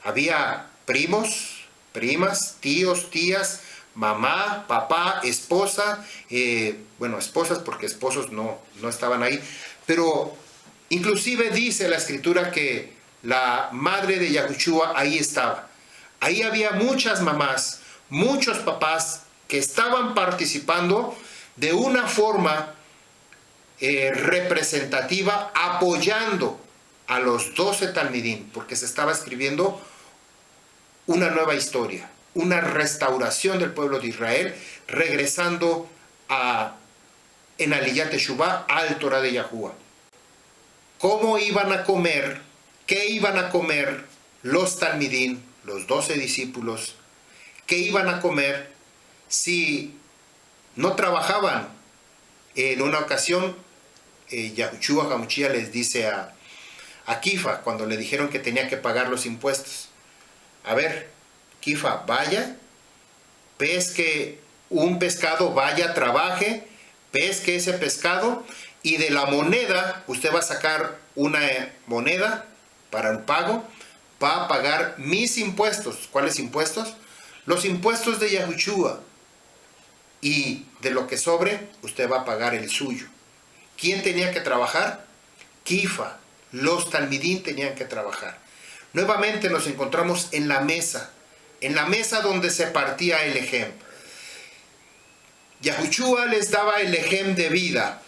Había primos, primas, tíos, tías, mamá, papá, esposa, esposas porque esposos no estaban ahí, pero inclusive dice la escritura que la madre de Yahushua ahí estaba. Ahí había muchas mamás, muchos papás que estaban participando de una forma representativa, apoyando a los 12 talmidim, porque se estaba escribiendo una nueva historia, una restauración del pueblo de Israel, regresando en aliyat teshuvah al Torah de Yahuwah. ¿Cómo iban a comer? ¿Qué iban a comer los talmidim, los 12 discípulos? ¿Qué iban a comer si no trabajaban? En una ocasión, Yahushua HaMashiach les dice a Kifa, cuando le dijeron que tenía que pagar los impuestos: a ver, Kifa, vaya, pesque un pescado, vaya, trabaje, pesque ese pescado, y de la moneda, usted va a sacar una moneda para el pago, va a pagar mis impuestos. ¿Cuáles impuestos? Los impuestos de Yahushua. Y de lo que sobre, usted va a pagar el suyo. ¿Quién tenía que trabajar? Kifa. Los talmidim tenían que trabajar. Nuevamente nos encontramos en la mesa donde se partía el ejem. Yahushua les daba el ejem de vida,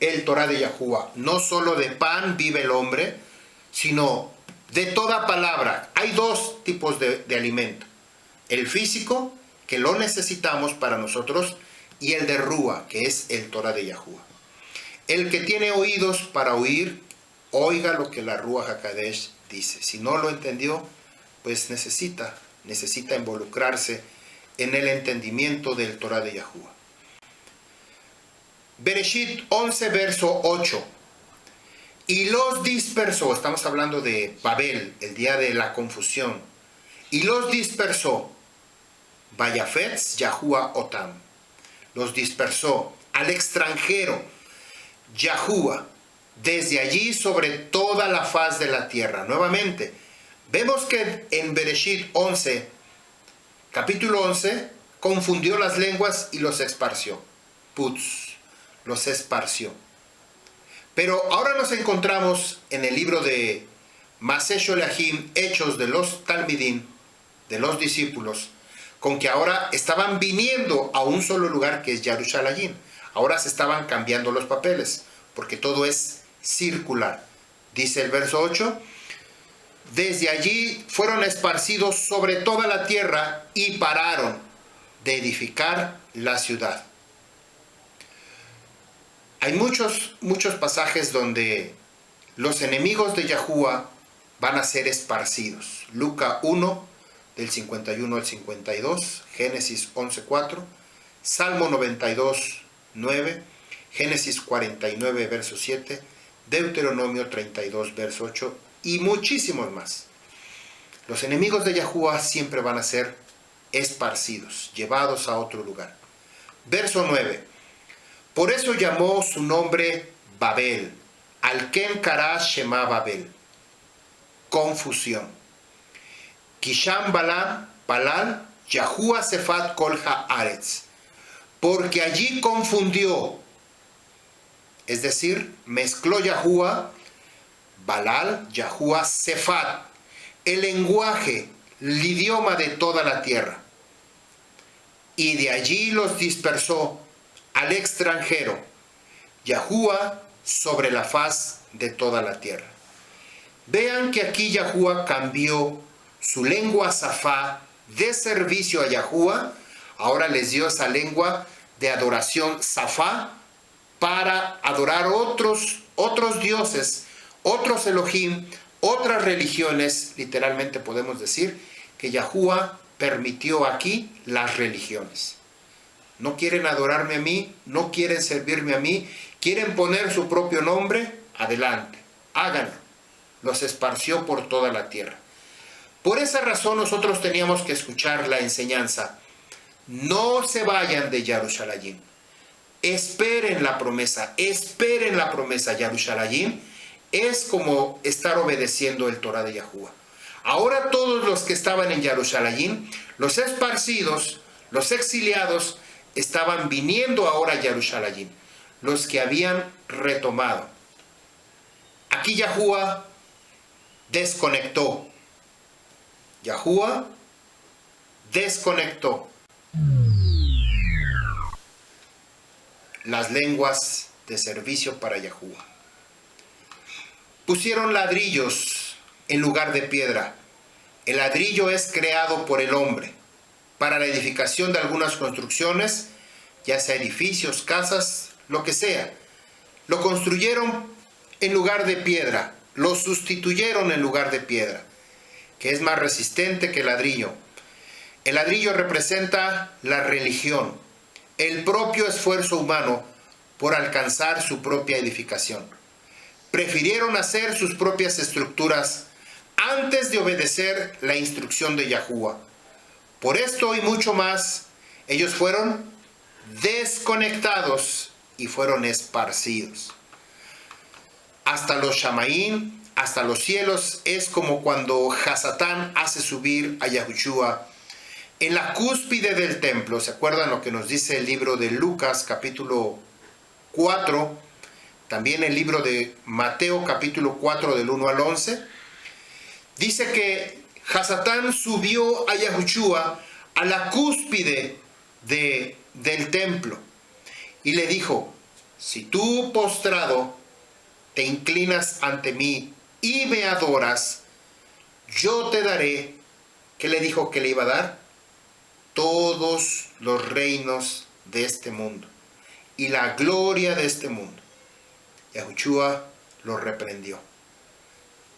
el Torah de Yahuwah. No solo de pan vive el hombre, sino de toda palabra. Hay dos tipos de alimento: el físico, que lo necesitamos para nosotros, y el de Ruah, que es el Torah de Yahuwah. El que tiene oídos para oír, oiga lo que la Ruach HaKodesh dice. Si no lo entendió, pues necesita involucrarse en el entendimiento del Torah de Yahuwah. Bereshit 11, verso 8. Y los dispersó, estamos hablando de Babel, el día de la confusión. Y los dispersó, Vayafetz Yahuwah Otam. Los dispersó al extranjero, Yahuwah, desde allí sobre toda la faz de la tierra. Nuevamente, vemos que en Bereshit 11, capítulo 11, confundió las lenguas y los esparció. Putz, los esparció. Pero ahora nos encontramos en el libro de Maseh Sholahim, Hechos de los Talmidim, de los discípulos, con que ahora estaban viniendo a un solo lugar que es Jerusalén. Ahora se estaban cambiando los papeles, porque todo es circular. Dice el verso 8, desde allí fueron esparcidos sobre toda la tierra y pararon de edificar la ciudad. Hay muchos pasajes donde los enemigos de Yahuwah van a ser esparcidos. Lucas 1, del 51 al 52, Génesis 11:4, Salmo 92, 9, Génesis 49, verso 7, Deuteronomio 32, verso 8 y muchísimos más. Los enemigos de Yahuwah siempre van a ser esparcidos, llevados a otro lugar. Verso 9. Por eso llamó su nombre Babel, al Ken Kará Shema Babel. Confusión. Kisham Balal, Yahuwah Sefat Kol Haaretz. Porque allí confundió, es decir, mezcló Yahuwah, Balal, Yahuwah Sefat, el lenguaje, el idioma de toda la tierra. Y de allí los dispersó al extranjero, Yahuwah sobre la faz de toda la tierra. Vean que aquí Yahuwah cambió su lengua safá de servicio a Yahuwah, ahora les dio esa lengua de adoración safá para adorar otros dioses, otros Elohim, otras religiones. Literalmente podemos decir que Yahuwah permitió aquí las religiones. No quieren adorarme a mí, no quieren servirme a mí, quieren poner su propio nombre, adelante, háganlo. Los esparció por toda la tierra. Por esa razón nosotros teníamos que escuchar la enseñanza. No se vayan de Jerusalén. Esperen la promesa, Jerusalén es como estar obedeciendo el Torah de Yahuwah. Ahora todos los que estaban en Jerusalén, los esparcidos, los exiliados, estaban viniendo ahora a Jerusalén, los que habían retomado. Aquí Yahuwah desconectó. Yahuwah desconectó las lenguas de servicio para Yahuwah. Pusieron ladrillos en lugar de piedra. El ladrillo es creado por el hombre para la edificación de algunas construcciones, ya sea edificios, casas, lo que sea. Lo construyeron en lugar de piedra, lo sustituyeron en lugar de piedra, que es más resistente que el ladrillo. El ladrillo representa la religión, el propio esfuerzo humano por alcanzar su propia edificación. Prefirieron hacer sus propias estructuras antes de obedecer la instrucción de Yahuwah. Por esto y mucho más, ellos fueron desconectados y fueron esparcidos. Hasta los Shamaín, hasta los cielos, es como cuando Hasatán hace subir a Yahushua en la cúspide del templo. ¿Se acuerdan lo que nos dice el libro de Lucas, capítulo 4? También el libro de Mateo, capítulo 4, del 1 al 11. Dice que Hasatán subió a Yahushua a la cúspide del templo y le dijo: si tú postrado te inclinas ante mí y me adoras, yo te daré. ¿Qué le dijo que le iba a dar? Todos los reinos de este mundo y la gloria de este mundo. Yahushua lo reprendió.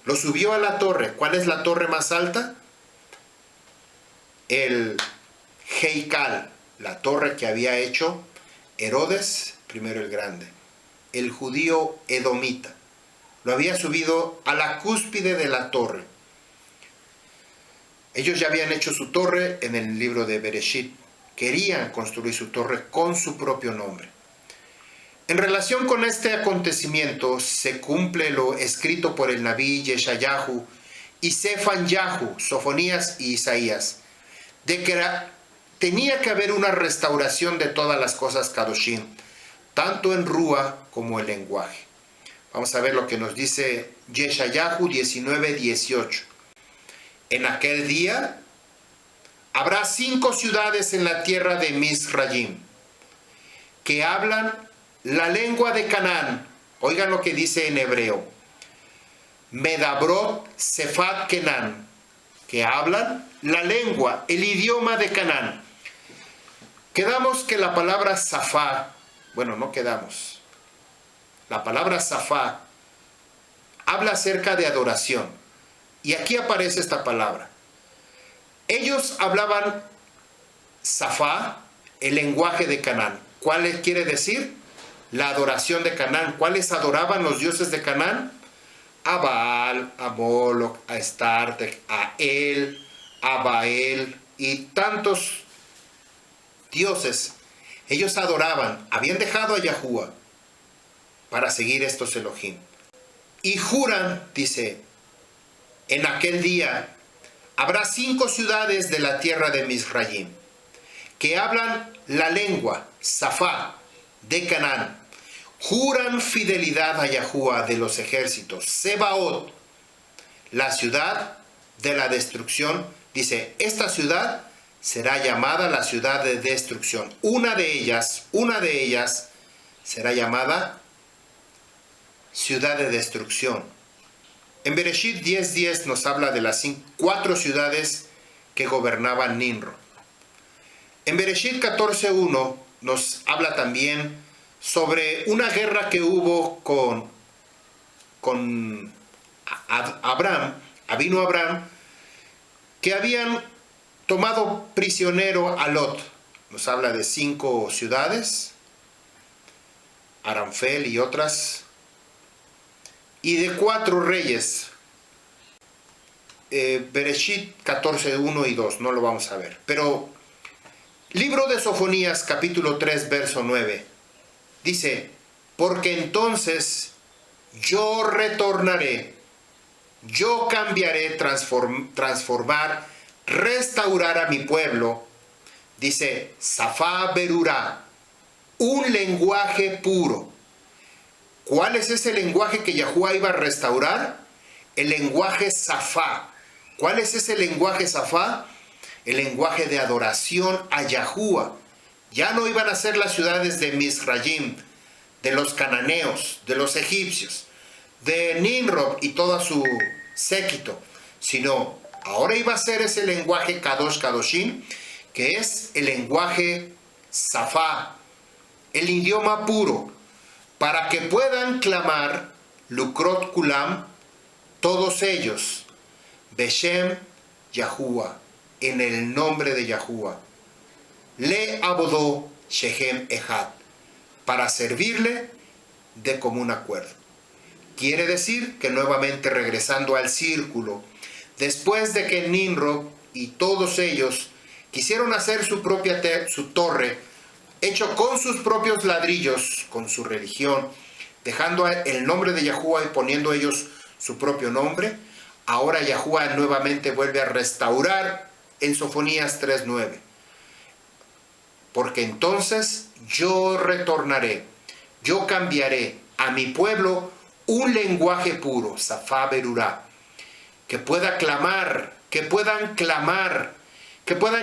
Lo subió a la torre. ¿Cuál es la torre más alta? El Heikal, la torre que había hecho Herodes, primero el Grande, el judío edomita. Lo había subido a la cúspide de la torre. Ellos ya habían hecho su torre en el libro de Bereshit. Querían construir su torre con su propio nombre. En relación con este acontecimiento se cumple lo escrito por el Nabí Yeshayahu y Sefanyahu, Sofonías y Isaías, de que tenía que haber una restauración de todas las cosas Kadoshim, tanto en Rúa como en lenguaje. Vamos a ver lo que nos dice Yeshayahu 19:18. En aquel día habrá 5 ciudades en la tierra de Misrayim que hablan la lengua de Canaán. Oigan lo que dice en hebreo. Medabrot Sefat Kenan, que hablan la lengua, el idioma de Canaán. Quedamos que la palabra Safá, bueno, no quedamos. La palabra Safá habla acerca de adoración. Y aquí aparece esta palabra. Ellos hablaban Safá, el lenguaje de Canaán. ¿Cuál quiere decir? La adoración de Canaán. ¿Cuáles adoraban los dioses de Canaán? A Baal, a Moloch, a Astarte, a El, a Baal y tantos dioses. Ellos adoraban, habían dejado a Yahuwah para seguir estos Elohim. Y juran, dice, en aquel día habrá 5 ciudades de la tierra de Misrayim que hablan la lengua, Safá, de Canaán. Juran fidelidad a Yahuwah de los ejércitos, Sebaot, la ciudad de la destrucción. Dice, esta ciudad será llamada la ciudad de destrucción. Una de ellas será llamada ciudad de destrucción. En Bereshit 10:10 nos habla de las 4 ciudades que gobernaban Nimrod. En Bereshit 14:1 nos habla también sobre una guerra que hubo con Abraham, Avinu Abraham, que habían tomado prisionero a Lot. Nos habla de 5 ciudades, Aramfel y otras, y de 4 reyes. Bereshit 14:1 y 2, no lo vamos a ver. Pero libro de Sofonías, capítulo 3, verso 9, dice, porque entonces yo retornaré, yo cambiaré, transformar, restaurar a mi pueblo. Dice, Safá Berurá, un lenguaje puro. ¿Cuál es ese lenguaje que Yahuwah iba a restaurar? El lenguaje Safá. ¿Cuál es ese lenguaje Safá? El lenguaje de adoración a Yahuwah. Ya no iban a ser las ciudades de Misrayim, de los cananeos, de los egipcios, de Nimrod y todo su séquito, sino ahora iba a ser ese lenguaje Kadosh Kadoshim, que es el lenguaje Safá, el idioma puro, para que puedan clamar Lukrot Kulam, todos ellos, Beshem Yahuwah, en el nombre de Yahuwah, Le Abodó Shehem Echad, para servirle de común acuerdo. Quiere decir que nuevamente regresando al círculo, después de que Nimrod y todos ellos quisieron hacer su torre, hecho con sus propios ladrillos, con su religión, dejando el nombre de Yahuwah y poniendo ellos su propio nombre, ahora Yahuwah nuevamente vuelve a restaurar en Sofonías 3:9. Porque entonces yo retornaré, yo cambiaré a mi pueblo un lenguaje puro, Safá Berurá, que pueda clamar, que puedan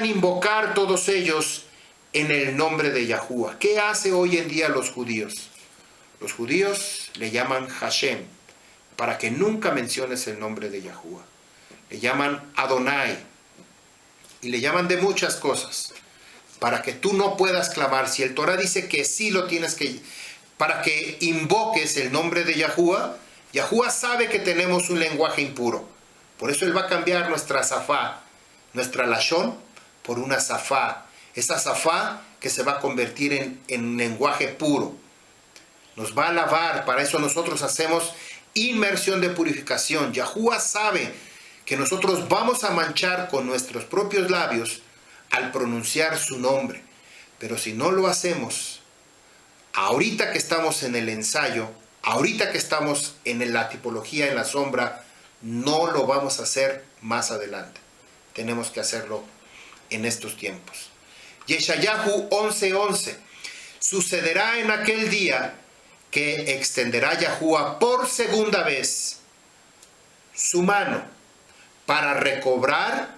invocar todos ellos en el nombre de Yahuwah. ¿Qué hace hoy en día los judíos? Los judíos le llaman Hashem, para que nunca menciones el nombre de Yahuwah. Le llaman Adonai, y le llaman de muchas cosas, para que tú no puedas clamar. Si el Torah dice que sí lo tienes que, para que invoques el nombre de Yahuwah, Yahuwah sabe que tenemos un lenguaje impuro. Por eso Él va a cambiar nuestra Safá, nuestra Lashon, por una Safá. Esa Safá que se va a convertir en lenguaje puro. Nos va a lavar, para eso nosotros hacemos inmersión de purificación. Yahuwah sabe que nosotros vamos a manchar con nuestros propios labios al pronunciar su nombre. Pero si no lo hacemos, ahorita que estamos en el ensayo, ahorita que estamos en la tipología, en la sombra, no lo vamos a hacer más adelante. Tenemos que hacerlo en estos tiempos. Yeshayahu 11:11. Sucederá en aquel día que extenderá Yahuwah por segunda vez su mano para recobrar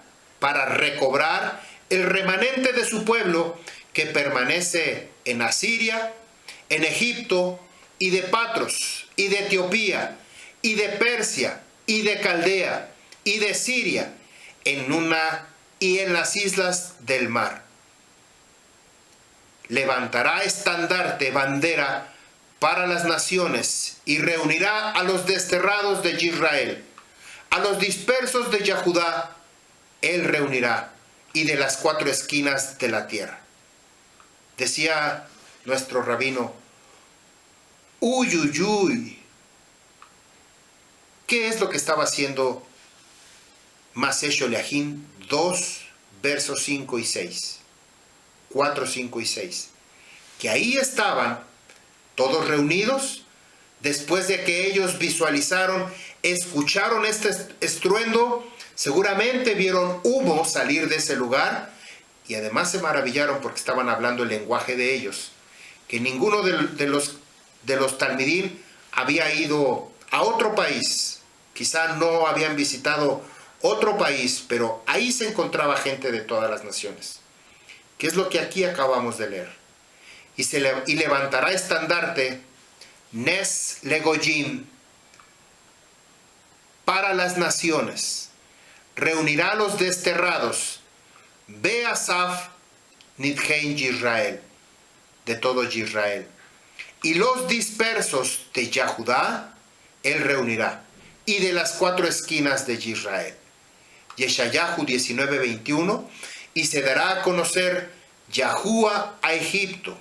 el remanente de su pueblo que permanece en Asiria, en Egipto, y de Patros, y de Etiopía, y de Persia, y de Caldea, y de Siria, y en las islas del mar. Levantará estandarte, bandera, para las naciones, y reunirá a los desterrados de Israel, a los dispersos de Yahudá, él reunirá, y de las 4 esquinas de la tierra. Decía nuestro rabino, uy, uy, uy. ¿Qué es lo que estaba haciendo Maaseh Sholiachim 2, versos 5 y 6? 4, 5 y 6. Que ahí estaban todos reunidos, después de que ellos visualizaron, escucharon este estruendo, seguramente vieron humo salir de ese lugar y además se maravillaron porque estaban hablando el lenguaje de ellos, que ninguno de los talmidim había ido a otro país, quizá no habían visitado otro país, pero ahí se encontraba gente de todas las naciones. ¿Qué es lo que aquí acabamos de leer? Y levantará estandarte, Nes Legoyim, para las naciones. Reunirá a los desterrados, Beasaf Nidhein Israel, de todo Israel. Y los dispersos de Yahudá, él reunirá, y de las 4 esquinas de Israel. Yeshayahu 19:21, y se dará a conocer Yahuá a Egipto.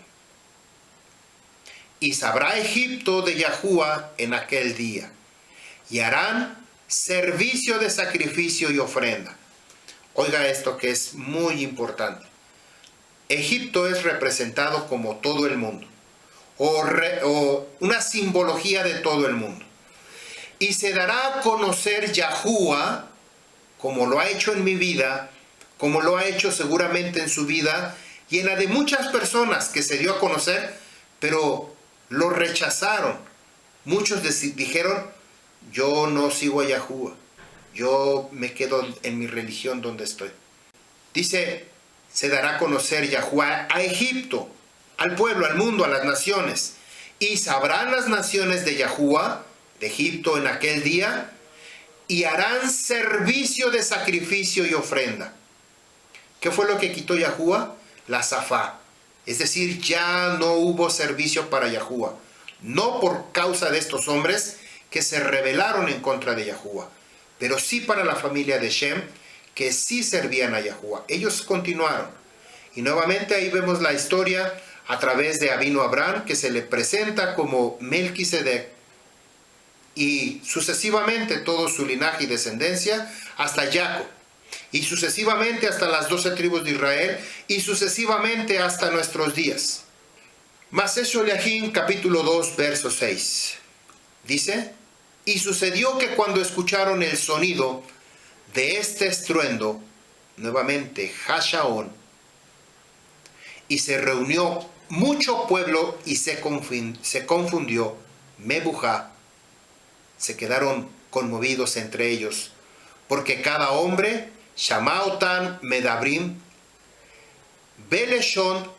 Y sabrá Egipto de Yahuá en aquel día, y harán servicio de sacrificio y ofrenda. Oiga esto que es muy importante. Egipto es representado como todo el mundo, o una simbología de todo el mundo. Y se dará a conocer Yahuá, como lo ha hecho en mi vida, como lo ha hecho seguramente en su vida, y en la de muchas personas que se dio a conocer, pero lo rechazaron. Muchos dijeron, yo no sigo a Yahuá, yo me quedo en mi religión donde estoy. Dice, se dará a conocer Yahuá a Egipto, al pueblo, al mundo, a las naciones. Y sabrán las naciones de Yahuá, de Egipto en aquel día, y harán servicio de sacrificio y ofrenda. ¿Qué fue lo que quitó Yahuá? La zafá. Es decir, ya no hubo servicio para Yahuá. No por causa de estos hombres que se rebelaron en contra de Yahuá, pero sí para la familia de Shem, que sí servían a Yahuá. Ellos continuaron. Y nuevamente ahí vemos la historia a través de Avinu Abraham, que se le presenta como Melquisedec, y sucesivamente todo su linaje y descendencia hasta Jacob, y sucesivamente hasta las 12 tribus de Israel, y sucesivamente hasta nuestros días. Maaseh Sholiachim capítulo 2 verso 6 dice, y sucedió que cuando escucharon el sonido de este estruendo, nuevamente Hashaón, y se reunió mucho pueblo y se confundió, Mebujá, se quedaron conmovidos entre ellos, porque cada hombre, Shamaotan Medabrim, Beleshon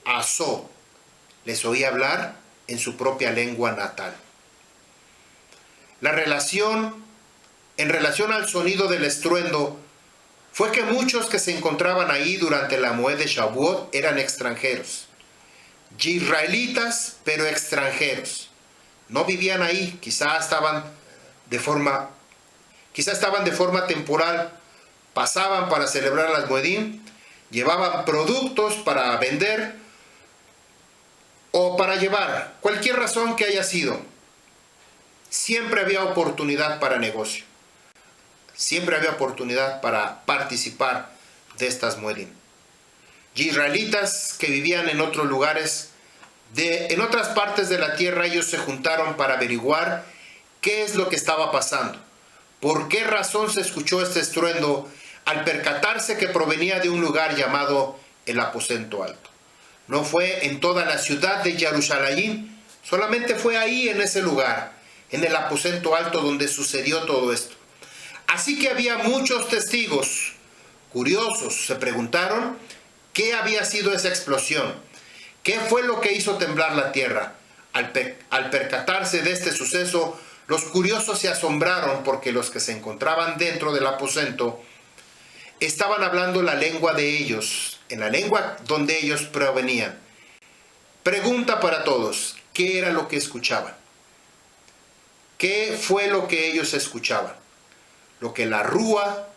Aso, les oía hablar en su propia lengua natal. En relación al sonido del estruendo, fue que muchos que se encontraban ahí durante la Moed de Shavuot eran extranjeros, israelitas, pero extranjeros. No vivían ahí, quizás estaban de forma temporal, pasaban para celebrar las Moedim, llevaban productos para vender o para llevar, cualquier razón que haya sido. Siempre había oportunidad para negocio, siempre había oportunidad para participar de estas Moedim. Israelitas que vivían en otros lugares, en otras partes de la tierra, ellos se juntaron para averiguar qué es lo que estaba pasando. ¿Por qué razón se escuchó este estruendo al percatarse que provenía de un lugar llamado el aposento alto? No fue en toda la ciudad de Jerusalén, solamente fue ahí en ese lugar, en el aposento alto donde sucedió todo esto. Así que había muchos testigos, Curiosos, se preguntaron qué había sido esa explosión, qué fue lo que hizo temblar la tierra. Al percatarse de este suceso, los curiosos se asombraron porque los que se encontraban dentro del aposento estaban hablando la lengua de ellos, en la lengua donde ellos provenían. Pregunta para todos, ¿qué era lo que escuchaban? ¿Qué fue lo que ellos escuchaban? Lo que la rúa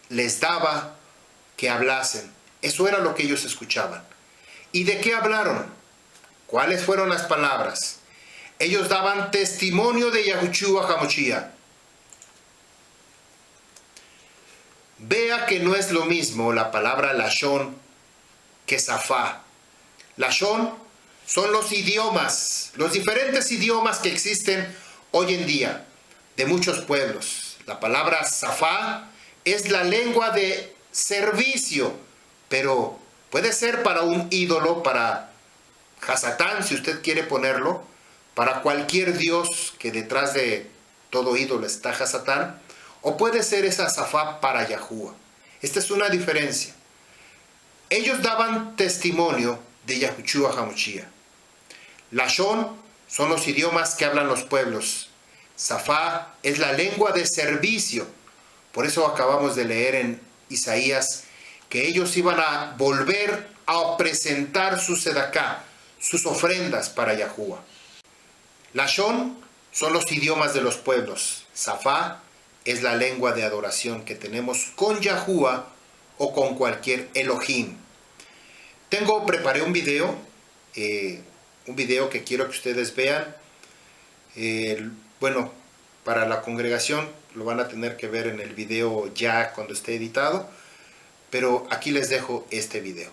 les daba que hablasen. Eso era lo que ellos escuchaban. ¿Y de qué hablaron? ¿Cuáles fueron las palabras? Ellos daban testimonio de Yahushua HaMashiach. Vea que no es lo mismo la palabra Lashon que Safá. Lashon son los idiomas, los diferentes idiomas que existen hoy en día de muchos pueblos. La palabra Safá es la lengua de servicio, pero puede ser para un ídolo, para Hasatán, si usted quiere ponerlo, para cualquier dios que detrás de todo ídolo está Hasatán, o puede ser esa Safá para Yahuwah. Esta es una diferencia. Ellos daban testimonio de Yahushua HaMashiach. Lashon son los idiomas que hablan los pueblos. Safá es la lengua de servicio. Por eso acabamos de leer en Isaías que ellos iban a volver a presentar su sedaká, sus ofrendas para Yahuwah. Lashon son los idiomas de los pueblos. Safá es la lengua de adoración que tenemos con Yahuwah o con cualquier Elohim. Preparé un video que quiero que ustedes vean. Bueno, para la congregación lo van a tener que ver en el video ya cuando esté editado, pero aquí les dejo este video.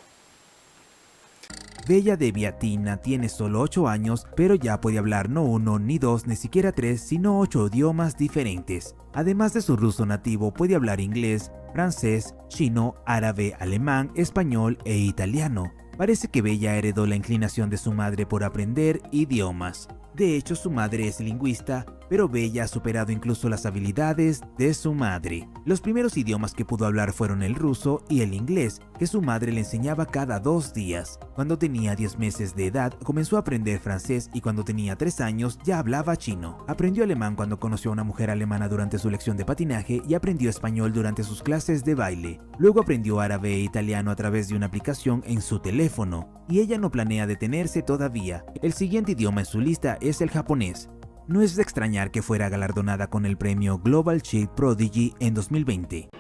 Bella de Viatina tiene solo 8 años, pero ya puede hablar no 1, ni 2, ni siquiera 3, sino 8 idiomas diferentes. Además de su ruso nativo, puede hablar inglés, francés, chino, árabe, alemán, español e italiano. Parece que Bella heredó la inclinación de su madre por aprender idiomas. De hecho, su madre es lingüista, pero Bella ha superado incluso las habilidades de su madre. Los primeros idiomas que pudo hablar fueron el ruso y el inglés, que su madre le enseñaba cada 2 días. Cuando tenía 10 meses de edad, comenzó a aprender francés y cuando tenía 3 años ya hablaba chino. Aprendió alemán cuando conoció a una mujer alemana durante su lección de patinaje y aprendió español durante sus clases de baile. Luego aprendió árabe e italiano a través de una aplicación en su teléfono. Y ella no planea detenerse todavía. El siguiente idioma en su lista es el japonés. No es de extrañar que fuera galardonada con el premio Global Child Prodigy en 2020.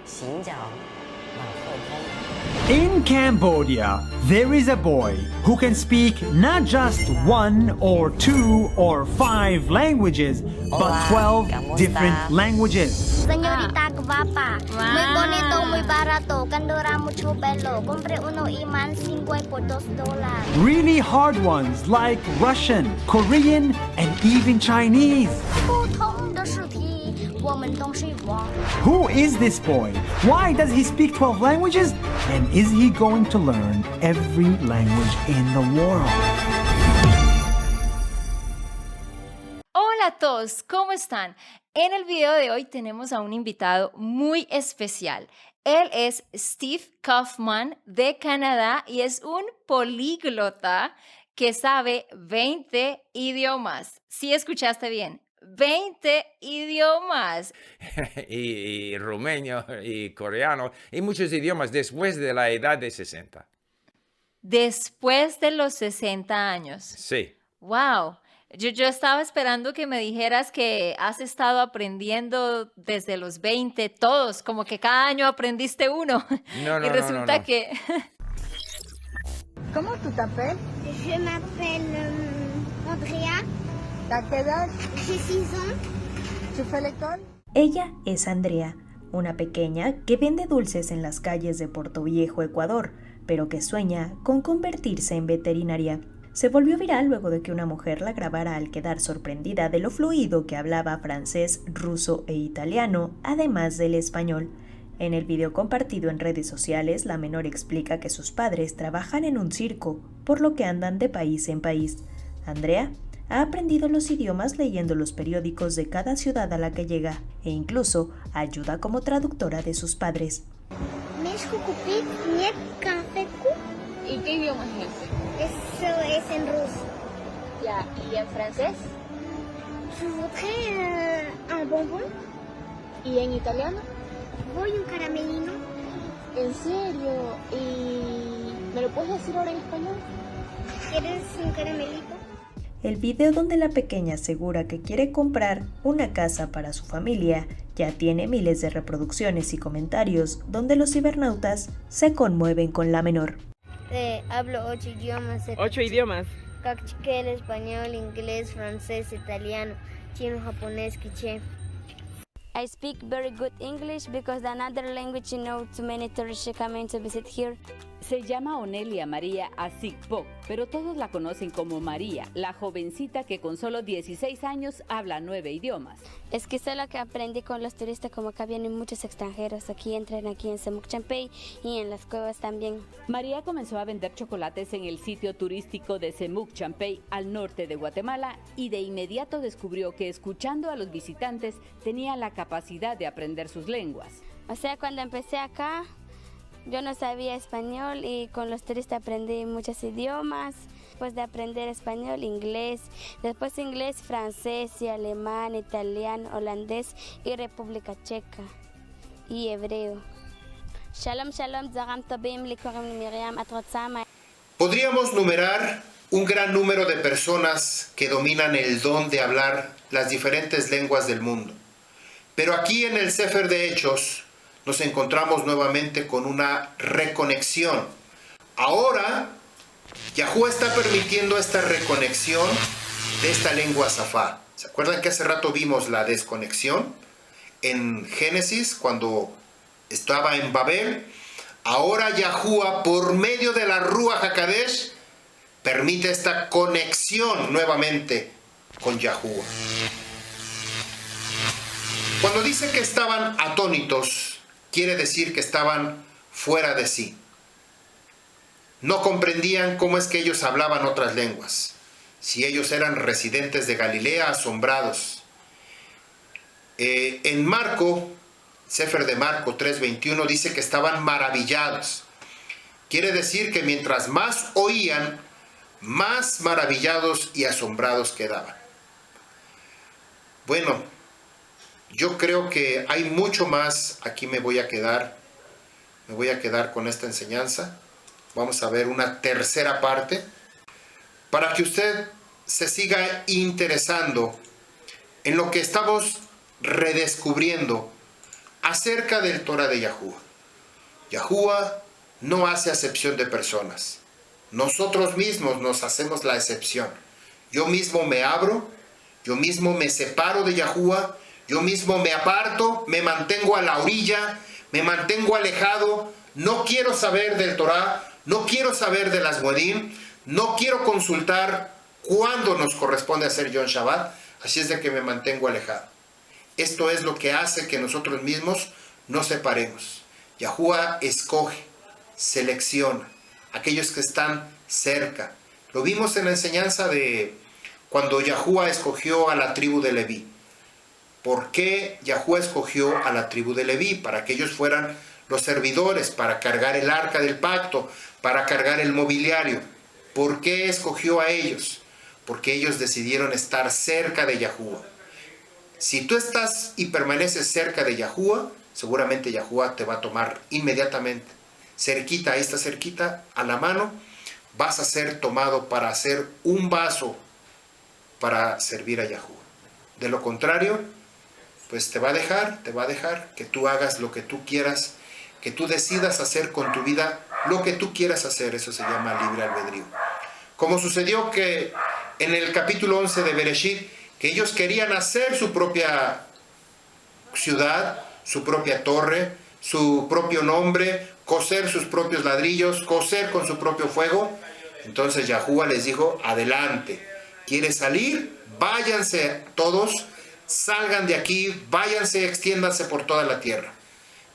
In Cambodia, there is a boy who can speak not just 1 or 2 or 5 languages, but 12 different languages. Señorita guapa, muy bonito, muy barato, candora mucho pelo, compré uno imán 5 por $2. Really hard ones like Russian, Korean, and even Chinese. 不同的试题，我们都是王。 Who is this boy? Why does he speak 12 languages? And is he going to learn every language in the world? Hola a todos, ¿cómo están? En el video de hoy tenemos a un invitado muy especial. Él es Steve Kaufman de Canadá y es un políglota que sabe 20 idiomas. ¿Sí escuchaste bien? 20 idiomas. y rumeno, y coreano, y muchos idiomas después de la edad de 60. Después de los 60 años. Sí. ¡Wow! Yo estaba esperando que me dijeras que has estado aprendiendo desde los 20, todos, como que cada año aprendiste uno. No, y resulta no. que... Comment tu t'appelles? Je m'appelle Andrea, T'as quel âge? j'ai 6 ans. Tu fais l'école? Ella es Andrea, una pequeña que vende dulces en las calles de Puerto Viejo, Ecuador, pero que sueña con convertirse en veterinaria. Se volvió viral luego de que una mujer la grabara al quedar sorprendida de lo fluido que hablaba francés, ruso e italiano, además del español. En el video compartido en redes sociales, la menor explica que sus padres trabajan en un circo, por lo que andan de país en país. Andrea ha aprendido los idiomas leyendo los periódicos de cada ciudad a la que llega e incluso ayuda como traductora de sus padres. Mes Meshku kupit niet kafeku. ¿Y qué idioma es ese? Eso es en ruso. Ya, ¿y en francés? Je voudrais un bonbon. ¿Y en italiano? Voy un caramelino. ¿En serio? ¿Y me lo puedes decir ahora en español? ¿Quieres un caramelito? El video donde la pequeña asegura que quiere comprar una casa para su familia ya tiene miles de reproducciones y comentarios donde los cibernautas se conmueven con la menor. Hablo 8 idiomas. 8 idiomas. Cachiquel, español, inglés, francés, italiano, chino, japonés, quiché. I speak very good English because another language, too many tourists coming to visit here. Se llama Onelia María Asikpo, pero todos la conocen como María, la jovencita que con solo 16 años habla 9 idiomas. Es que solo que aprendí con los turistas, como acá vienen muchos extranjeros, entran aquí en Semuc Champey y en las cuevas también. María comenzó a vender chocolates en el sitio turístico de Semuc Champey al norte de Guatemala y de inmediato descubrió que escuchando a los visitantes tenía la capacidad de aprender sus lenguas. O sea, cuando empecé acá, yo no sabía español y con los turistas aprendí muchos idiomas. Después de aprender español, inglés, después inglés, francés y alemán, italiano, holandés y República Checa y hebreo. Shalom, shalom, zagam tobim, likorim Miriam, atrotzama. Podríamos numerar un gran número de personas que dominan el don de hablar las diferentes lenguas del mundo. Pero aquí en el Sefer de Hechos nos encontramos nuevamente con una reconexión. Ahora, Yahuwah está permitiendo esta reconexión de esta lengua safá. ¿Se acuerdan que hace rato vimos la desconexión en Génesis cuando estaba en Babel? Ahora Yahuwah, por medio de la Ruach HaKadosh, permite esta conexión nuevamente con Yahuwah. Cuando dice que estaban atónitos, quiere decir que estaban fuera de sí. No comprendían cómo es que ellos hablaban otras lenguas. Si ellos eran residentes de Galilea, asombrados. En Marco, Sefer de Marco 3:21 dice que estaban maravillados. Quiere decir que mientras más oían, más maravillados y asombrados quedaban. Bueno, yo creo que hay mucho más. Aquí me voy a quedar con esta enseñanza. Vamos a ver una tercera parte para que usted se siga interesando en lo que estamos redescubriendo acerca del Torah de Yahuwah. Yahuwah no hace acepción de personas. Nosotros mismos nos hacemos la excepción. Yo mismo me abro, yo mismo me separo de Yahuwah, yo mismo me aparto, me mantengo a la orilla, me mantengo alejado, no quiero saber del Torah, no quiero saber de las Moedim, no quiero consultar cuándo nos corresponde hacer Yom Shabbat, así es de que me mantengo alejado. Esto es lo que hace que nosotros mismos nos separemos. Yahuwah escoge, selecciona aquellos que están cerca. Lo vimos en la enseñanza de cuando Yahuwah escogió a la tribu de Leví. ¿Por qué Yahuwah escogió a la tribu de Leví? Para que ellos fueran los servidores, para cargar el arca del pacto, para cargar el mobiliario. ¿Por qué escogió a ellos? Porque ellos decidieron estar cerca de Yahuwah. Si tú estás y permaneces cerca de Yahuwah, seguramente Yahuwah te va a tomar inmediatamente. Cerquita, ahí está cerquita, a la mano, vas a ser tomado para hacer un vaso para servir a Yahuwah. De lo contrario, pues te va a dejar que tú hagas lo que tú quieras, que tú decidas hacer con tu vida lo que tú quieras hacer. Eso se llama libre albedrío. Como sucedió que en el capítulo 11 de Bereshit, que ellos querían hacer su propia ciudad, su propia torre, su propio nombre, coser sus propios ladrillos, coser con su propio fuego. Entonces Yahuwah les dijo, adelante, ¿quieres salir? Váyanse todos, salgan de aquí, váyanse, extiéndanse por toda la tierra.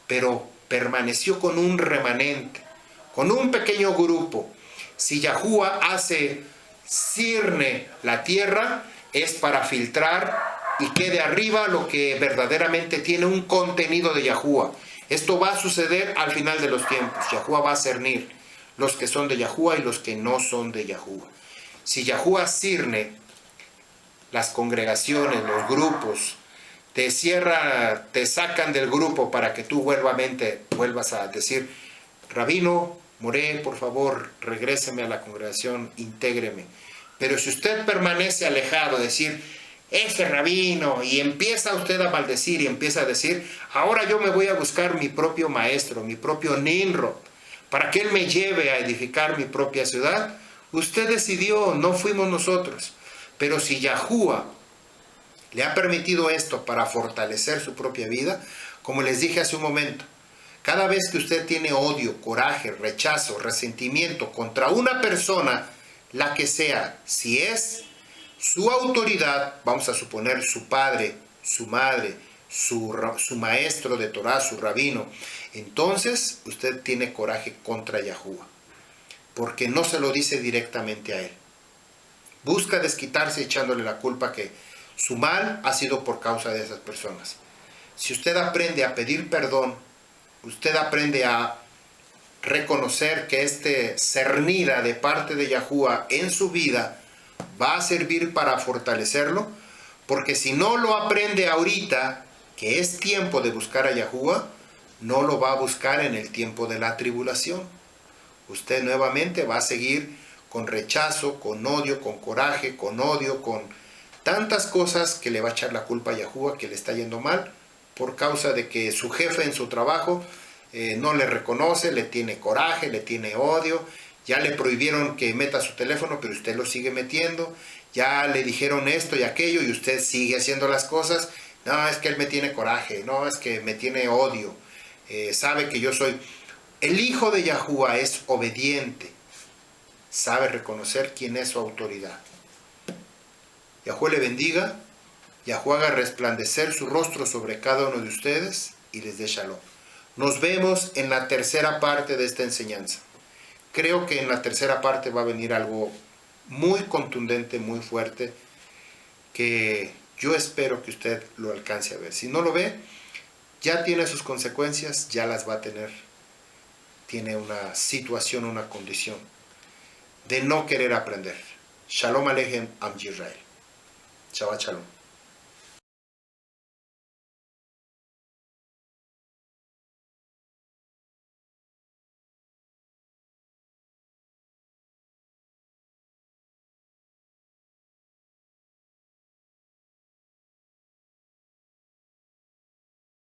Pero permaneció con un remanente, con un pequeño grupo. Si Yahuwah hace cirne la tierra, es para filtrar y quede arriba lo que verdaderamente tiene un contenido de Yahuwah. Esto va a suceder al final de los tiempos. Yahuwah va a cernir los que son de Yahuwah y los que no son de Yahuwah. Si Yahuwah cierne las congregaciones, los grupos, te cierra, te sacan del grupo para que tú vuelvas a decir, Rabino Moré, por favor, regréseme a la congregación, intégreme. Pero si usted permanece alejado, decir, ese rabino, y empieza usted a maldecir y empieza a decir, ahora yo me voy a buscar mi propio maestro, mi propio Nimrod, para que él me lleve a edificar mi propia ciudad, usted decidió, no fuimos nosotros. Pero si Yahuwah le ha permitido esto para fortalecer su propia vida, como les dije hace un momento, cada vez que usted tiene odio, coraje, rechazo, resentimiento contra una persona, la que sea, si es su autoridad, vamos a suponer su padre, su madre, su maestro de Torah, su rabino, entonces usted tiene coraje contra Yahuwah, porque no se lo dice directamente a él. Busca desquitarse echándole la culpa que su mal ha sido por causa de esas personas. Si usted aprende a pedir perdón, usted aprende a reconocer que cernida de parte de Yahuwah en su vida va a servir para fortalecerlo, porque si no lo aprende ahorita, que es tiempo de buscar a Yahuwah, no lo va a buscar en el tiempo de la tribulación. Usted nuevamente va a seguir con rechazo, con odio, con coraje, con odio, con tantas cosas que le va a echar la culpa a Yahuwah que le está yendo mal, por causa de que su jefe en su trabajo no le reconoce, le tiene coraje, le tiene odio, ya le prohibieron que meta su teléfono, pero usted lo sigue metiendo, ya le dijeron esto y aquello y usted sigue haciendo las cosas. No, es que él me tiene coraje, no, es que me tiene odio, sabe que yo soy... El hijo de Yahuwah es obediente, sabe reconocer quién es su autoridad. Yahuwah le bendiga, Yahuwah haga resplandecer su rostro sobre cada uno de ustedes y les dé shalom. Nos vemos en la tercera parte de esta enseñanza. Creo que en la tercera parte va a venir algo muy contundente, muy fuerte, que yo espero que usted lo alcance a ver. Si no lo ve, ya tiene sus consecuencias, ya las va a tener. Tiene una situación, una condición de no querer aprender. Shalom Aleichem Am Yisrael. Shabbat Shalom.